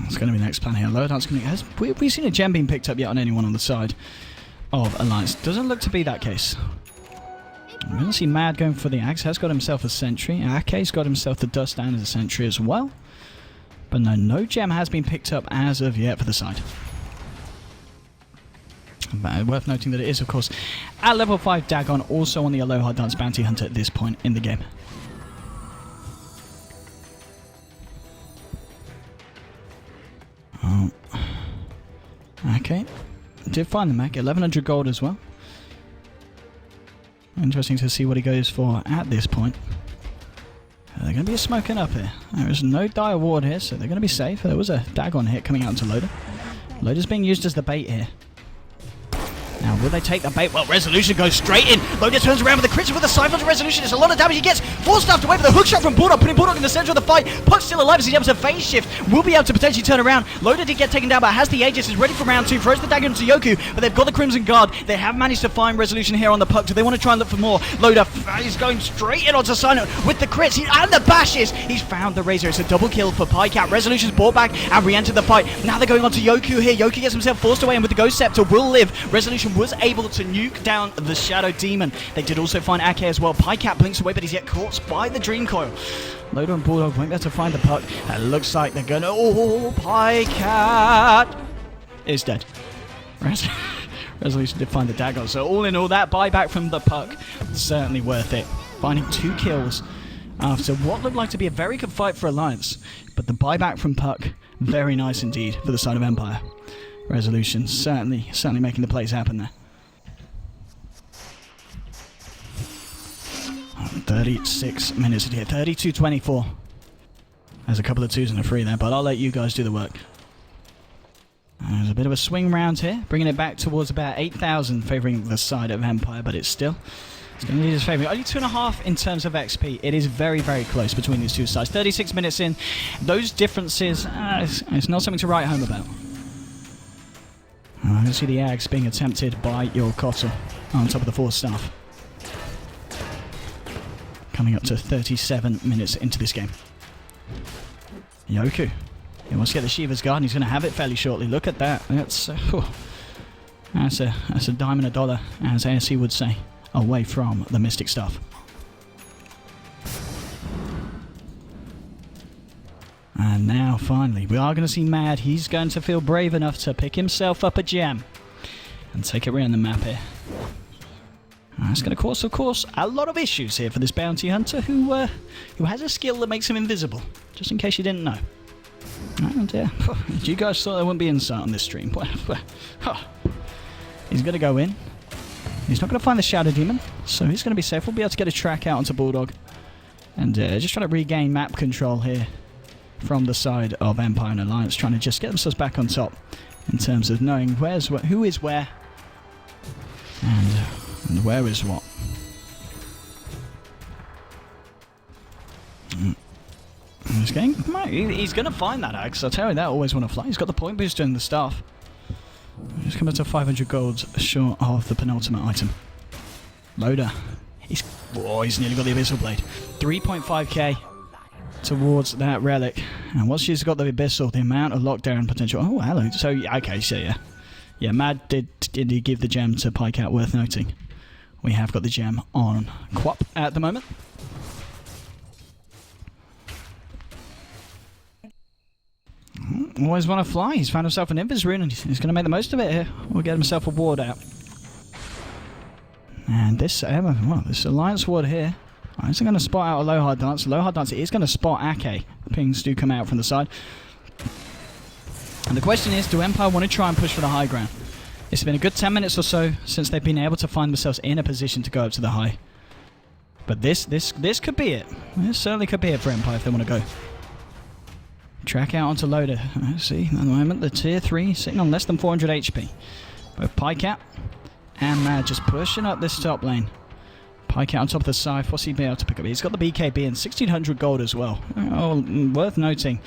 It's going to be the next plan here. Loadout's going to... Have we seen a gem being picked up yet on anyone on the side of Alliance? Doesn't look to be that case. We don't see Mad going for the axe. Has got himself a sentry. Ake's got himself the dust and a sentry as well. But no gem has been picked up as of yet for the side. But worth noting that it is, of course, at level 5 Dagon, also on the Aloha Dance Bounty Hunter at this point in the game. Okay. Did find the Mac. 1100 gold as well. Interesting to see what he goes for at this point. They're going to be smoking up here. There is no die award here, so they're going to be safe. There was a dagon hit coming out into Loader. Loader's being used as the bait here. Now, will they take the bait? Well, Resolution goes straight in. Loader turns around with the crits with the Siphons. Resolution. It's a lot of damage he gets. Forced after away with the hook shot from Bulldog, putting Bulldog in the center of the fight. Puck's still alive as he's able to phase shift. Will be able to potentially turn around. Loader did get taken down, but has the Aegis. Is ready for round 2. Throws the dagger into Yoku, but they've got the Crimson Guard. They have managed to find Resolution here on the Puck. Do they want to try and look for more? Loader is going straight in onto Silent with the crits and the bashes. He's found the Razer. It's a double kill for Pycat. Resolution's brought back and re-entered the fight. Now they're going on to Yoku here. Yoku gets himself forced away, and with the Ghost Scepter will live. Resolution was able to nuke down the Shadow Demon. They did also find Ake as well. Pycat blinks away, but he's yet caught by the Dream Coil. Loader and Bulldog won't be able to find the Puck. It looks like they're gonna... Oh, Pycat is dead. Resolution did find the dagger. So all in all, that buyback from the Puck, certainly worth it. Finding 2 kills after what looked like to be a very good fight for Alliance. But the buyback from Puck, very nice indeed for the side of Empire. Resolution certainly making the plays happen there. 36 minutes to hit. 32-24. There's a couple of 2s and a 3 there, but I'll let you guys do the work. There's a bit of a swing round here, bringing it back towards about 8,000, favouring the side of Empire, but it's going to need his favour. Only 2.5 in terms of XP. It is very, very close between these two sides. 36 minutes in. Those differences, it's not something to write home about. I can see the Ags being attempted by your Kotl on top of the 4 staff. Coming up to 37 minutes into this game. Yoku. He wants to get the Shiva's Guard, and he's going to have it fairly shortly. Look at that. That's a dime and a dollar, as ASC would say, away from the Mystic stuff. And now, finally, we are going to see Mad. He's going to feel brave enough to pick himself up a gem and take it around the map here. It's going to cause, of course, a lot of issues here for this bounty hunter who has a skill that makes him invisible, just in case you didn't know. Oh dear. You guys thought there wouldn't be insight on this stream. He's going to go in. He's not going to find the Shadow Demon, so he's going to be safe. We'll be able to get a track out onto Bulldog. And just trying to regain map control here from the side of Empire and Alliance, trying to just get themselves back on top in terms of knowing who is where and where is what. He's going to find that axe. I'll tell you that. Always want to fly. He's got the point booster and the staff. He's coming to 500 golds short of the penultimate item. Loader. He's nearly got the Abyssal Blade. 3.5k towards that relic. And once she's got the Abyssal, the amount of lockdown potential. Oh, hello. So, okay, so yeah. Yeah, Mad did he give the gem to Pycat, worth noting. We have got the gem on Quap at the moment. Always want to fly. He's found himself an Invis rune and he's going to make the most of it here. We'll get himself a ward out. And this Alliance ward here, is going to spot out a low hard dance. Low hard dance is going to spot Ake. Pings do come out from the side. And the question is, do Empire want to try and push for the high ground? It's been a good 10 minutes or so since they've been able to find themselves in a position to go up to the high. But this could be it. This certainly could be it for Empire if they want to go. Track out onto Loader. See, at the moment, the tier 3 sitting on less than 400 HP. Both Pycat and Mad just pushing up this top lane. Pycat on top of the Scythe. What's he be able to pick up? He's got the BKB and 1600 gold as well. Oh, worth noting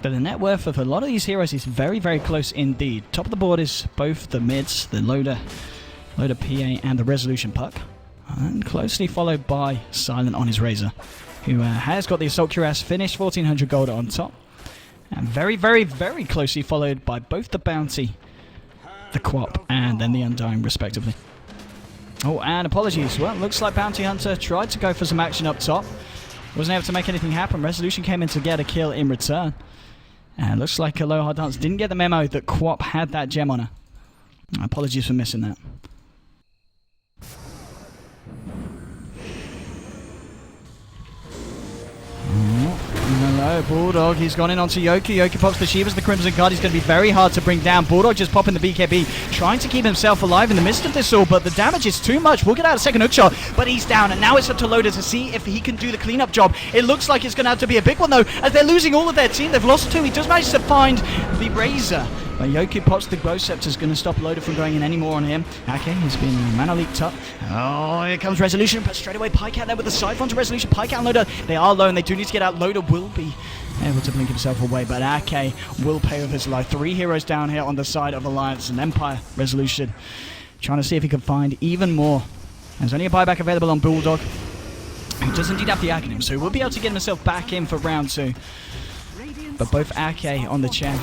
that the net worth of a lot of these heroes is very, very close indeed. Top of the board is both the mids, the Loader PA and the Resolution Puck. And closely followed by Silent on his Razer, who has got the Assault Cuirass finished, 1400 gold on top. And very, very, very closely followed by both the Bounty, the Quap, and then the Undying, respectively. Oh, and apologies. Well, looks like Bounty Hunter tried to go for some action up top. Wasn't able to make anything happen. Resolution came in to get a kill in return. And looks like Aloha Dance didn't get the memo that Quap had that gem on her. Apologies for missing that. go. Bulldog, he's gone in onto Yoku. Yoku pops the Shivas, the Crimson Guard. He's going to be very hard to bring down. Bulldog just popping the BKB, trying to keep himself alive in the midst of this all, but the damage is too much. We'll get out a second hook shot, but he's down, and now it's up to Loda to see if he can do the cleanup job. It looks like it's going to have to be a big one, though, as they're losing all of their team. They've lost two. He does manage to find the Razer. But Yoku pops the Glow Scepter, is going to stop Loda from going in any more on him. Okay, he's been mana leaked up. Oh, here comes Resolution, but straight away Pike out there with the side front to Resolution. Pike out and Loda, they are low and they do need to get out. Loda will be able to blink himself away, but Ake will pay with his life. 3 heroes down here on the side of Alliance and Empire. Resolution trying to see if he can find even more. There's only a buyback available on Bulldog. He does indeed have the Acronym, so he will be able to get himself back in for round 2. But both Ake on the chain.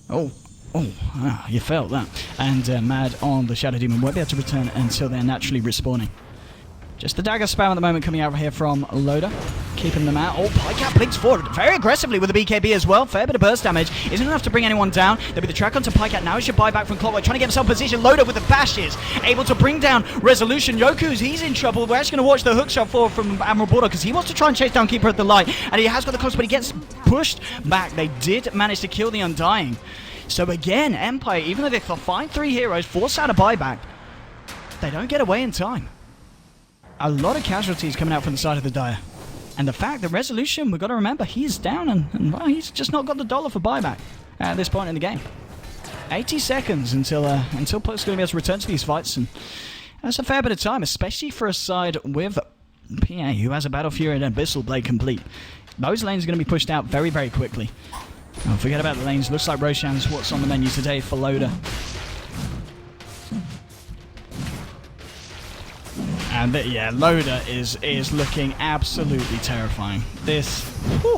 You felt that. And Mad on the Shadow Demon won't be able to return until they're naturally respawning. Just the dagger spam at the moment coming out here from Loda, keeping them out. Oh, Pikecat blinks forward very aggressively with the BKB as well. Fair bit of burst damage. Isn't enough to bring anyone down. There'll be the track onto Pikecat. Now he should buy back from Clockwork, trying to get himself in position. Loda with the bashes, able to bring down Resolution. Yoku's, he's in trouble. We're actually going to watch the hook shot forward from Admiral Bulldog because he wants to try and chase down Keeper of the Light. And he has got the close, but he gets pushed back. They did manage to kill the Undying. So again, Empire, even though they find 3 heroes, force out a buyback, they don't get away in time. A lot of casualties coming out from the side of the Dire. And the fact that Resolution, we've got to remember, he's down and well, he's just not got the dollar for buyback at this point in the game. 80 seconds until Puck's going to be able to return to these fights, and that's a fair bit of time, especially for a side with PA, who has a Battle Fury and Abyssal Blade complete. Those lanes are going to be pushed out very, very quickly. Oh, forget about the lanes. Looks like Roshan's what's on the menu today for Loda. And yeah, Loda is looking absolutely terrifying. This, whew.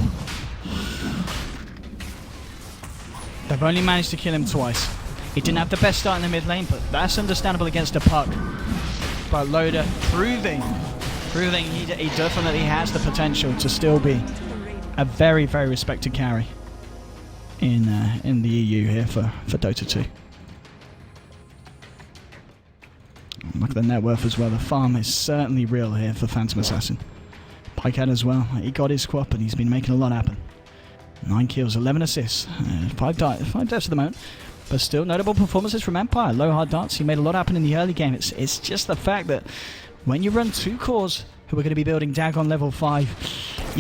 They've only managed to kill him twice. He didn't have the best start in the mid lane, but that's understandable against a Puck. But Loda proving he definitely has the potential to still be a very, very respected carry in the EU here for Dota 2. Look at the net worth as well. The farm is certainly real here for Phantom Assassin. Pikecat as well. He got his squad, and he's been making a lot happen. 9 kills, 11 assists, 5 deaths at the moment. But still, notable performances from Empire. Low hard darts. He made a lot happen in the early game. It's just the fact that when you run 2 cores who are going to be building Dagon level 5,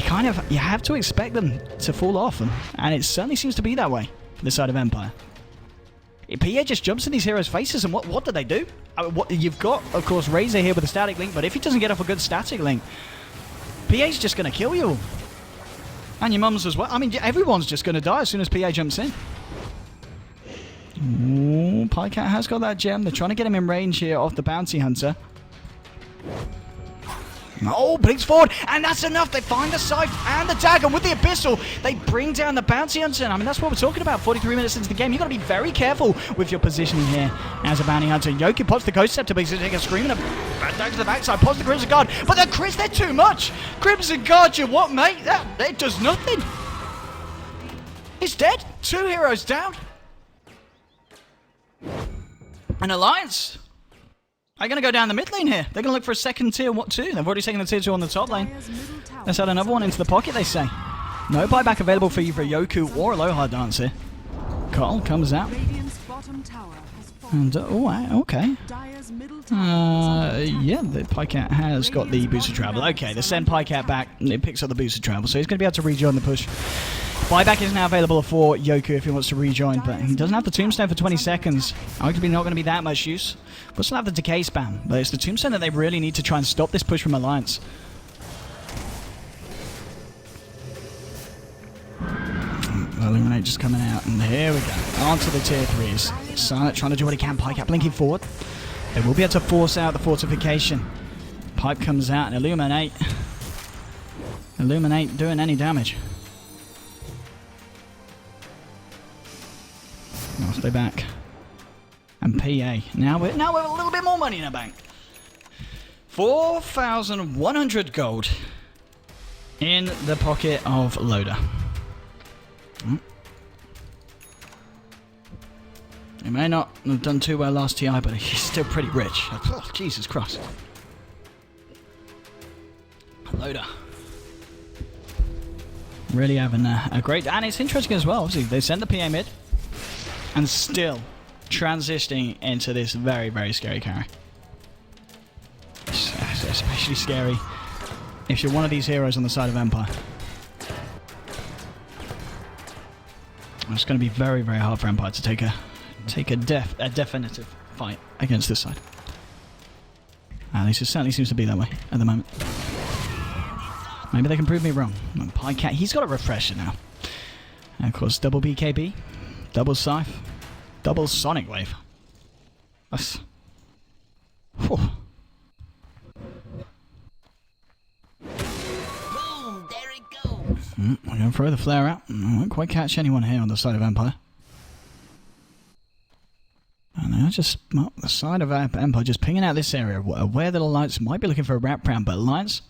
you have to expect them to fall off, and it certainly seems to be that way for the side of Empire. PA just jumps in these heroes' faces, and what do they do? I mean, you've got, of course, Razer here with a static link, but if he doesn't get off a good static link, PA's just going to kill you. And your mums as well. I mean, everyone's just going to die as soon as PA jumps in. Ooh, Pikecat has got that gem. They're trying to get him in range here off the Bounty Hunter. Oh, blinks forward, and that's enough. They find the Scythe and the dagger with the Abyssal. They bring down the Bounty Hunter. I mean, that's what we're talking about. 43 minutes into the game. You've got to be very careful with your positioning here as a Bounty Hunter. Yoki pops the Ghost Scepter, but he's taking a scream and a bad dagger to the backside. Pops the Crimson Guard, but the Chris, they're too much. Crimson Guard, you what, mate? It does nothing. He's dead. 2 heroes down. An Alliance. They're going to go down the mid lane here. They're going to look for a second tier 2. They've already taken the tier 2 on the top lane. Let's add another one into the pocket, they say. No buyback available for either Yoku or Aloha Dance here. Carl comes out. And, okay. Yeah, the Pikecat has got the boosted travel. Okay, they send Pikecat back. It picks up the boosted travel, so he's going to be able to rejoin the push. Buyback is now available for Yoku if he wants to rejoin, but he doesn't have the Tombstone for 20 seconds. Arguably not going to be that much use. We'll still have the Decay spam, but it's the Tombstone that they really need to try and stop this push from Alliance. Illuminate just coming out, and here we go. On to the tier 3s. Silent trying to do what he can. Pikecat blinking forward. They will be able to force out the fortification. Pipe comes out, and Illuminate doing any damage. I'll stay back. And PA. Now we're a little bit more money in the bank. 4,100 gold in the pocket of Loda. He may not have done too well last TI, but he's still pretty rich. Oh, Jesus Christ. Loda. Really having a great... And it's interesting as well, obviously, they send the PA mid, and still transitioning into this very, very scary carry. It's especially scary if you're one of these heroes on the side of Empire. It's going to be very, very hard for Empire to take a definitive fight against this side. At least it certainly seems to be that way at the moment. Maybe they can prove me wrong. Pycat, he's got a refresher now. And of course, double BKB, double Scythe, double Sonic Wave. That's... Whew. Boom, there it goes. We're going to throw the flare out. I won't quite catch anyone here on the side of Empire. And they're just, well, the side of Empire just pinging out this area where the Alliance might be looking for a wrap round, but Alliance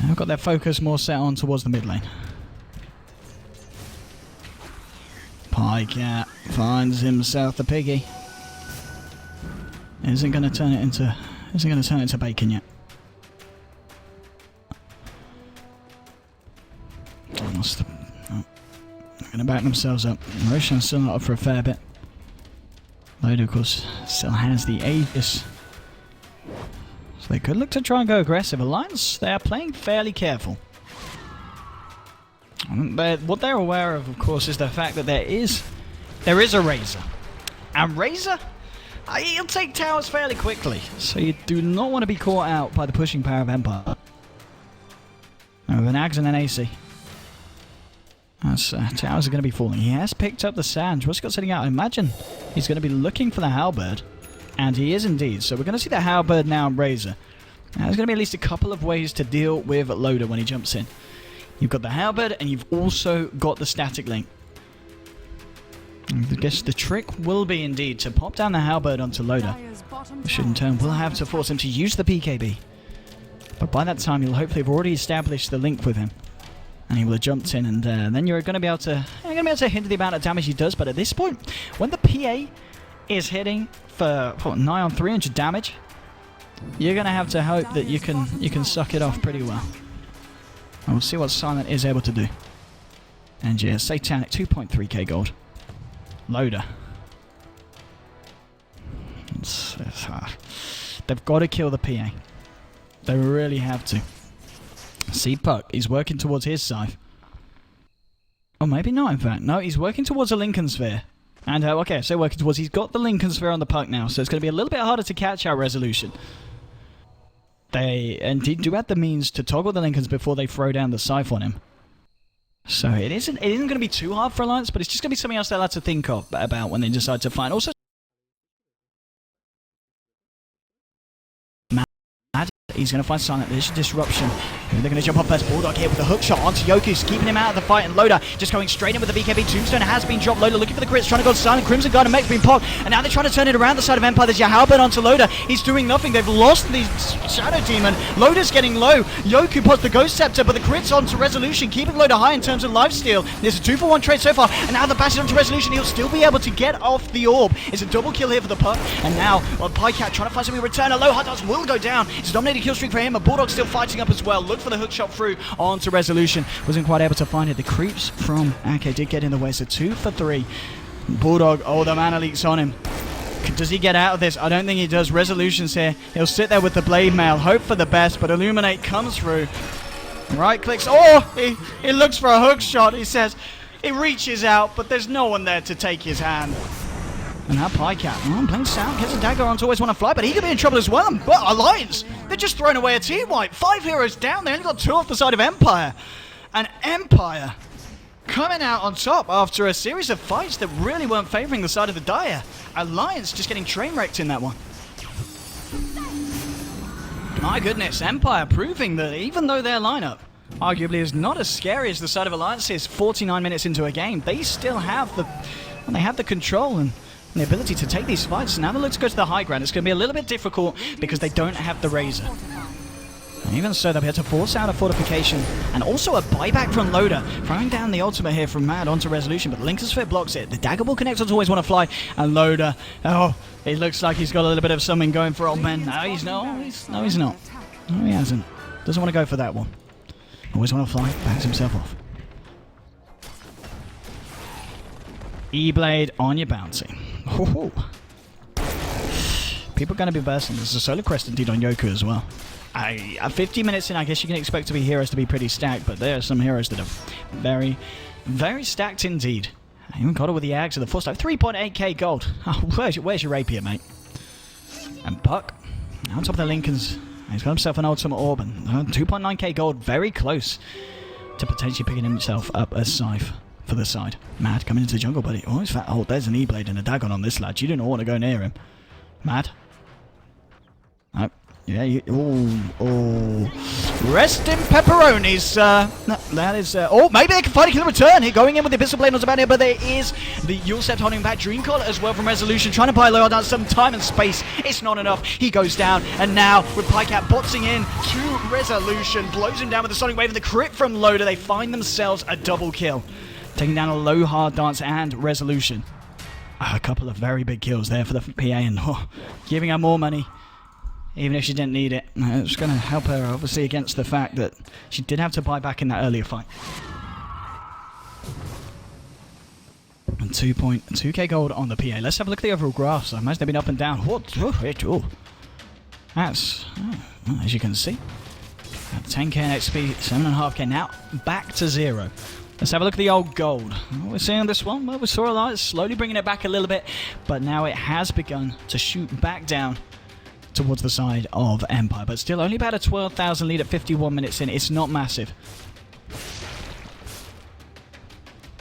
have got their focus more set on towards the mid lane. Pycat finds himself the piggy. Isn't going to turn it into bacon yet. Almost. Oh, they're going to back themselves up. Roshan's still not up for a fair bit. Loda, of course, still has the Aegis. So they could look to try and go aggressive. Alliance, they are playing fairly careful. What they're aware of course, is the fact that there is a Razer. And Razer, he'll take towers fairly quickly. So you do not want to be caught out by the pushing power of Empire. Now with an Ags and an AC. Towers are going to be falling. He has picked up the Sand. What's he got sitting out? I imagine he's going to be looking for the Halberd. And he is indeed. So we're going to see the Halberd now on Razer. Now there's going to be at least a couple of ways to deal with Loda when he jumps in. You've got the Halberd and you've also got the Static Link. And I guess the trick will be indeed to pop down the Halberd onto Loda. Which in turn will have to force him to use the BKB. But by that time you'll hopefully have already established the link with him. And he will have jumped in, and then you're going to be able to hinder the amount of damage he does. But at this point, when the PA is hitting for nigh on 300 damage, you're going to have to hope that you can suck it off pretty well. And we'll see what Silent is able to do. And yeah, Satanic 2.3k gold. Loda. They've got to kill the PA. They really have to. See Puck, he's working towards his scythe. Or maybe not, in fact. No, he's working towards a Lincoln Sphere. And, okay, so working towards... He's got the Lincoln Sphere on the Puck now, so it's going to be a little bit harder to catch out Resolution. They indeed do have the means to toggle the Lincolns before they throw down the scythe on him. So it isn't going to be too hard for Alliance, but it's just going to be something else they'll have to think of about when they decide to find. Also, he's going to find Silent. There's a disruption. They're going to jump off first. Bulldog here with the hook shot onto Yoku's keeping him out of the fight. And Loda just going straight in with the BKB. Tombstone has been dropped. Loda looking for the crits, trying to go to Silent. Crimson Guard and Mech's been popped. And now they're trying to turn it around the side of Empire. There's Halberd onto Loda. He's doing nothing. They've lost the Shadow Demon. Loda's getting low. Yoku pots the Ghost Scepter, but the crits onto Resolution, keeping Loda high in terms of lifesteal. There's a 2-for-1 trade so far. And now the bash onto Resolution. He'll still be able to get off the orb. It's a double kill here for the Puck. And now, Pycat trying to find something in return. A low hard dance will go down. It's a dominated kill streak for him. A Bulldog still fighting up as well. Look for the hook shot through onto Resolution. Wasn't quite able to find it. The creeps from Ake did get in the way, so 2 for 3. Bulldog, oh, the mana leaks on him. Does he get out of this? I don't think he does. Resolution's here. He'll sit there with the blade mail, hope for the best, but Illuminate comes through. Right clicks. Oh, he looks for a hook shot. He says, he reaches out, but there's no one there to take his hand. And now Pycat, playing sound, gets a dagger on to always want to fly, but he could be in trouble as well. But Alliance, they're just throwing away a team wipe. 5 heroes down, they only got 2 off the side of Empire. And Empire coming out on top after a series of fights that really weren't favouring the side of the Dire. Alliance just getting train wrecked in that one. My goodness, Empire proving that even though their lineup arguably is not as scary as the side of Alliance is 49 minutes into a game, they still have the control and the ability to take these fights. Now they look to go to the high ground. It's going to be a little bit difficult because they don't have the Razer. And even so, they'll be able to force out a fortification and also a buyback from Loda. Throwing down the ultimate here from Mad onto Resolution, but Lincoln Sphere blocks it. The dagger will connect onto always want to fly. And Loda, oh, it looks like he's got a little bit of something going for old men. No, he's not. No, he's not. No, he hasn't. Doesn't want to go for that one. Always want to fly, backs himself off. E-Blade on your bounty. Ooh. People are going to be bursting. There's a Solar Crest indeed on Yoku as well. At 50 minutes in, I guess you can expect to be heroes to be pretty stacked, but there are some heroes that are very, very stacked indeed. I even got it with the Ags of the first time. 3.8k gold. Oh, where's your rapier, mate? And Puck, on top of the Lincolns, he's got himself an ultimate orb, and 2.9k gold, very close to potentially picking himself up a scythe for the side. Mad coming into the jungle, buddy. Oh, he's fat. Oh, there's an E-Blade and a Dagon on this lad. You do not want to go near him. Mad. Oh, yeah, you... Oh. Rest in pepperonis, no, that is... oh, maybe they can find a kill return. Here, going in with the Abyssal Blade on the back here, but there is the Yulcept holding back. Dream Collar as well from Resolution, trying to buy Loyal down some time and space. It's not enough. He goes down, and now with Pycat boxing in to Resolution, blows him down with the Sonic Wave and the crit from Loader. They find themselves a double kill, taking down a low hard dance and Resolution. A couple of very big kills there for the PA, and giving her more money, even if she didn't need it. It's going to help her, obviously, against the fact that she did have to buy back in that earlier fight. And 2.2k gold on the PA. Let's have a look at the overall graphs. I imagine they've been up and down. That's, as you can see, 10k in XP, 7.5k now, back to 0. Let's have a look at the old gold. What we're seeing on this one, well, we saw a lot, it's slowly bringing it back a little bit, but now it has begun to shoot back down towards the side of Empire, but still only about a 12,000 lead at 51 minutes in. It's not massive.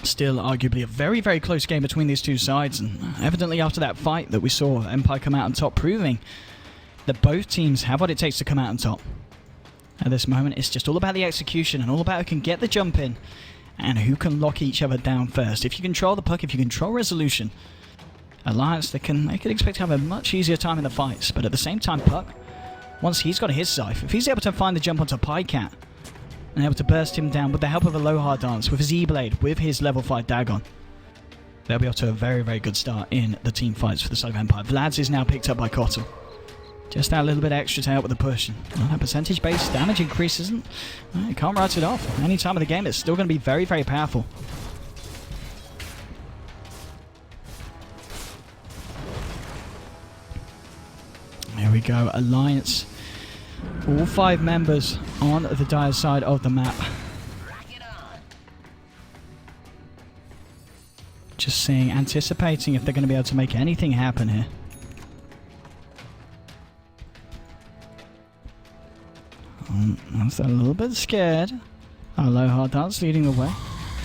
Still arguably a very, very close game between these two sides, and evidently after that fight that we saw Empire come out on top, proving that both teams have what it takes to come out on top. At this moment, it's just all about the execution and all about who can get the jump in and who can lock each other down first. If you control the puck, if you control Resolution, Alliance, they can expect to have a much easier time in the fights. But at the same time, Puck, once he's got his scythe, if he's able to find the jump onto Pycat and able to burst him down with the help of a low hard dance, with his E-Blade, with his level 5 Dagon, they'll be off to a very, very good start in the team fights for the side of Empire. Vlad's is now picked up by Cotton. Just that little bit extra to help with the push. And that percentage-based damage increase isn't... you can't write it off. Any time of the game, it's still going to be very, very powerful. Here we go. Alliance. All 5 members on the dire side of the map. Just seeing, anticipating if they're going to be able to make anything happen here. I'm a little bit scared. Low hard dance leading the way.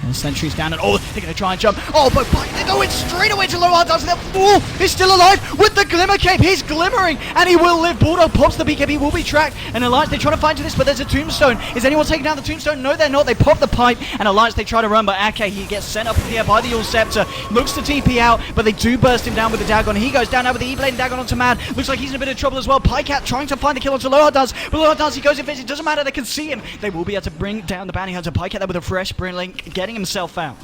And sentries down, and oh, they're going to try and jump. Oh, but they're going straight away to low hard dance. Oh, he's still alive with the glimmer cape. He's glimmering, and he will live. Bulldog pops the BKB, will be tracked. And Alliance, they try to find to this, but there's a tombstone. Is anyone taking down the tombstone? No, they're not. They pop the pipe, and Alliance, they try to run, but Ake, he gets sent up in the air by the Yulceptor. Looks to TP out, but they do burst him down with the Dagon. He goes down now with the E-Blade and Dagon onto Mad. Looks like he's in a bit of trouble as well. Pycat trying to find the kill onto low hard dance, but low hard dance, he goes in. It doesn't matter. They can see him. They will be able to bring down the bounty hunter. Pycat there with a fresh Brilink, getting himself out.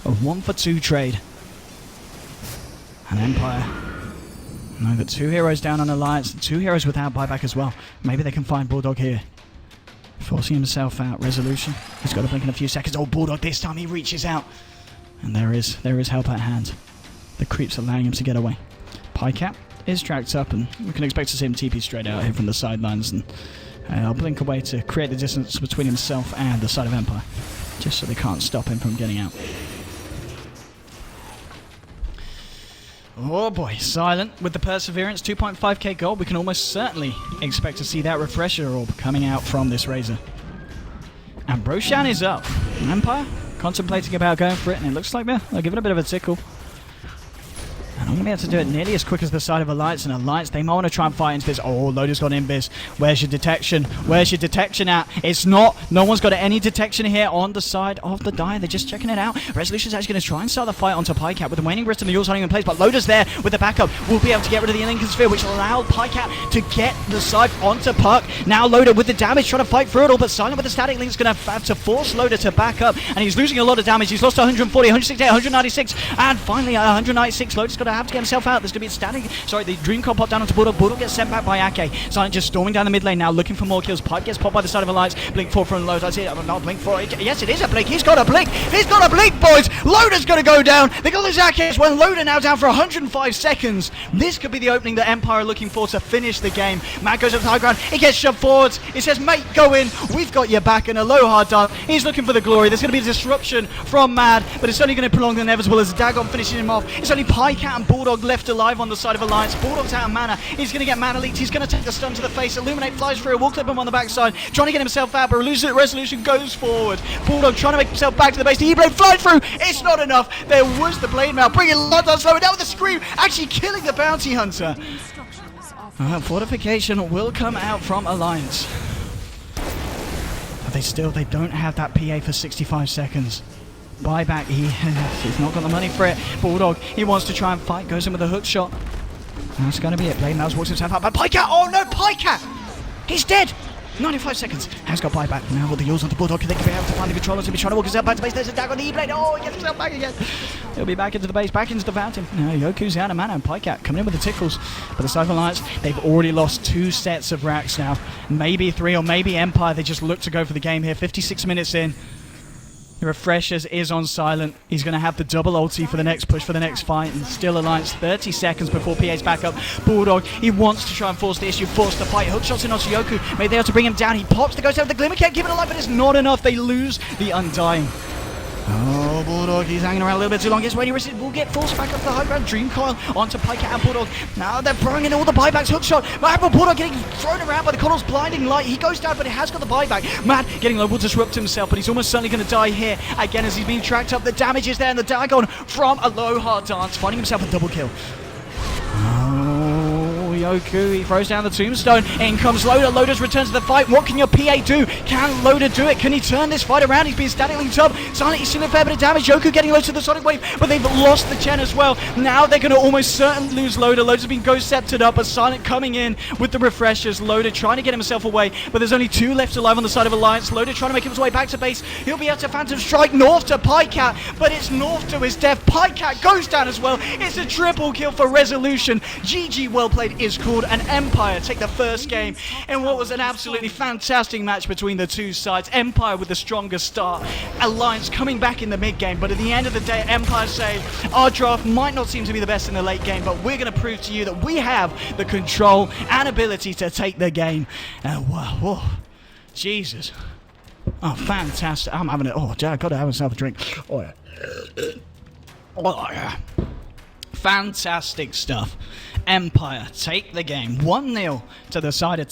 A 1-for-2 trade. And Empire. No, the 2 heroes down on Alliance, 2 heroes without buyback as well. Maybe they can find Bulldog here. Forcing himself out. Resolution. He's got to blink in a few seconds. Oh, Bulldog, this time he reaches out. And there is help at hand. The creep's allowing him to get away. Pycat is tracked up, and we can expect to see him TP straight out here from the sidelines. And I'll blink away to create the distance between himself and the side of Empire, just so they can't stop him from getting out. Oh boy, Silent with the Perseverance, 2.5k gold. We can almost certainly expect to see that refresher orb coming out from this Razer. And Broshan is up. Empire contemplating about going for it, and it looks like they'll give it a bit of a tickle. And I'm going to be able to do it nearly as quick as the side of Alliance. And Alliance, they might want to try and fight into this. Oh, Loader's got Invis. Where's your detection? Where's your detection at? It's not. No one's got any detection here on the side of the Dire. They're just checking it out. Resolution's actually going to try and start the fight onto Pycat with the waning wrist and the Yules holding in place. But Loader's there with the backup. We'll be able to get rid of the Lincoln Sphere, which will allow Pycat to get the scythe onto Puck. Now Loader with the damage, trying to fight through it all. But Silent with the static link's going to have to force Loader to back up. And he's losing a lot of damage. He's lost 140, 168, 196. And finally at 196, Loader's got to have have to get himself out. There's going to be a standing. Sorry, the Dream Car popped down onto Bulldog. Bulldog gets sent back by Ake. Silent just storming down the mid lane now, looking for more kills. Pipe gets popped by the side of Alliance. Blink 4 from Load. I see it. No, Blink 4. Yes, it is a Blink. He's got a Blink. He's got a Blink, boys. Loader's going to go down. They got his Ake as well. Loader now down for 105 seconds. This could be the opening that Empire are looking for to finish the game. Matt goes up to the high ground. He gets shoved forwards. He says, mate, go in. We've got your back. And a low hard dart. He's looking for the glory. There's going to be a disruption from Mad, but it's only going to prolong the inevitable as Dagon finishes him off. It's only Pycat and Bulldog left alive on the side of Alliance. Bulldog's out of mana. He's going to get mana leaked. He's going to take the stun to the face. Illuminate flies through. We'll clip him on the backside. Trying to get himself out, but Resolution goes forward. Bulldog trying to make himself back to the base. The E-Blade flying through. It's not enough. There was the Blade Mail. Bringing London slow. Now with the scream. Actually killing the Bounty Hunter. Fortification will come out from Alliance. But they don't have that PA for 65 seconds. Buyback, he's not got the money for it. Bulldog, he wants to try and fight, goes in with a hook shot. That's going to be it. Blade Mouse walks himself out, but Pycat, oh no, Pycat! He's dead! 95 seconds. Has got buyback. Now with the Yules onto Bulldog, they can be able to find the controllers. He'll be trying to walk himself back to base. There's a tag on the E-Blade. Oh, he gets himself back again. He'll be back into the base, back into the fountain. Now Yoku's out of mana and Pycat coming in with the tickles. But the Cypher Alliance, they've already lost 2 sets of racks now. Maybe 3 or maybe Empire. They just look to go for the game here. 56 minutes in. The Refreshers is on silent. He's going to have the double ulti for the next push, for the next fight. And still Alliance 30 seconds before PA's back up. Bulldog, he wants to try and force the issue, force the fight. Hook shots in onto Yoku. Maybe they have to bring him down. He pops the ghost out of the Glimmer. Can't give it a light, but it's not enough. They lose the Undying. Oh, Bulldog, he's hanging around a little bit too long. Guess when he receives, will get forced back up the high ground. Dream Coil onto Pycat and Bulldog. Now they're throwing in all the buybacks. Hook shot. Bulldog getting thrown around by the Coil's blinding light. He goes down, but it has got the buyback. Matt getting low will disrupt himself, but he's almost certainly going to die here. Again, as he's being tracked up, the damage is there, and the Dagon from a low hard dance, finding himself a double kill. Yoku, he throws down the tombstone. In comes Loader. Loader's return to the fight. What can your PA do? Can Loader do it? Can he turn this fight around? He's been static linked up. Silent, he's seen a fair bit of damage. Yoku getting low to the Sonic Wave, but they've lost the Chen as well. Now they're going to almost certainly lose Loader. Loader's been ghost sceptered up, but Silent coming in with the Refreshers. Loader trying to get himself away, but there's only 2 left alive on the side of Alliance. Loader trying to make his way back to base. He'll be able to Phantom Strike north to Pycat, but it's north to his death. Pycat goes down as well. It's a triple kill for Resolution. GG, well played is called, and Empire take the first game in what was an absolutely fantastic match between the two sides. Empire with the stronger start, Alliance coming back in the mid game, but at the end of the day, Empire say, our draft might not seem to be the best in the late game, but we're going to prove to you that we have the control and ability to take the game. Wow, whoa, Jesus. Oh, fantastic. I'm having it. Oh, I've got to have myself a drink. Oh, yeah. Oh, yeah. Fantastic stuff. Empire take the game 1-0 to the side of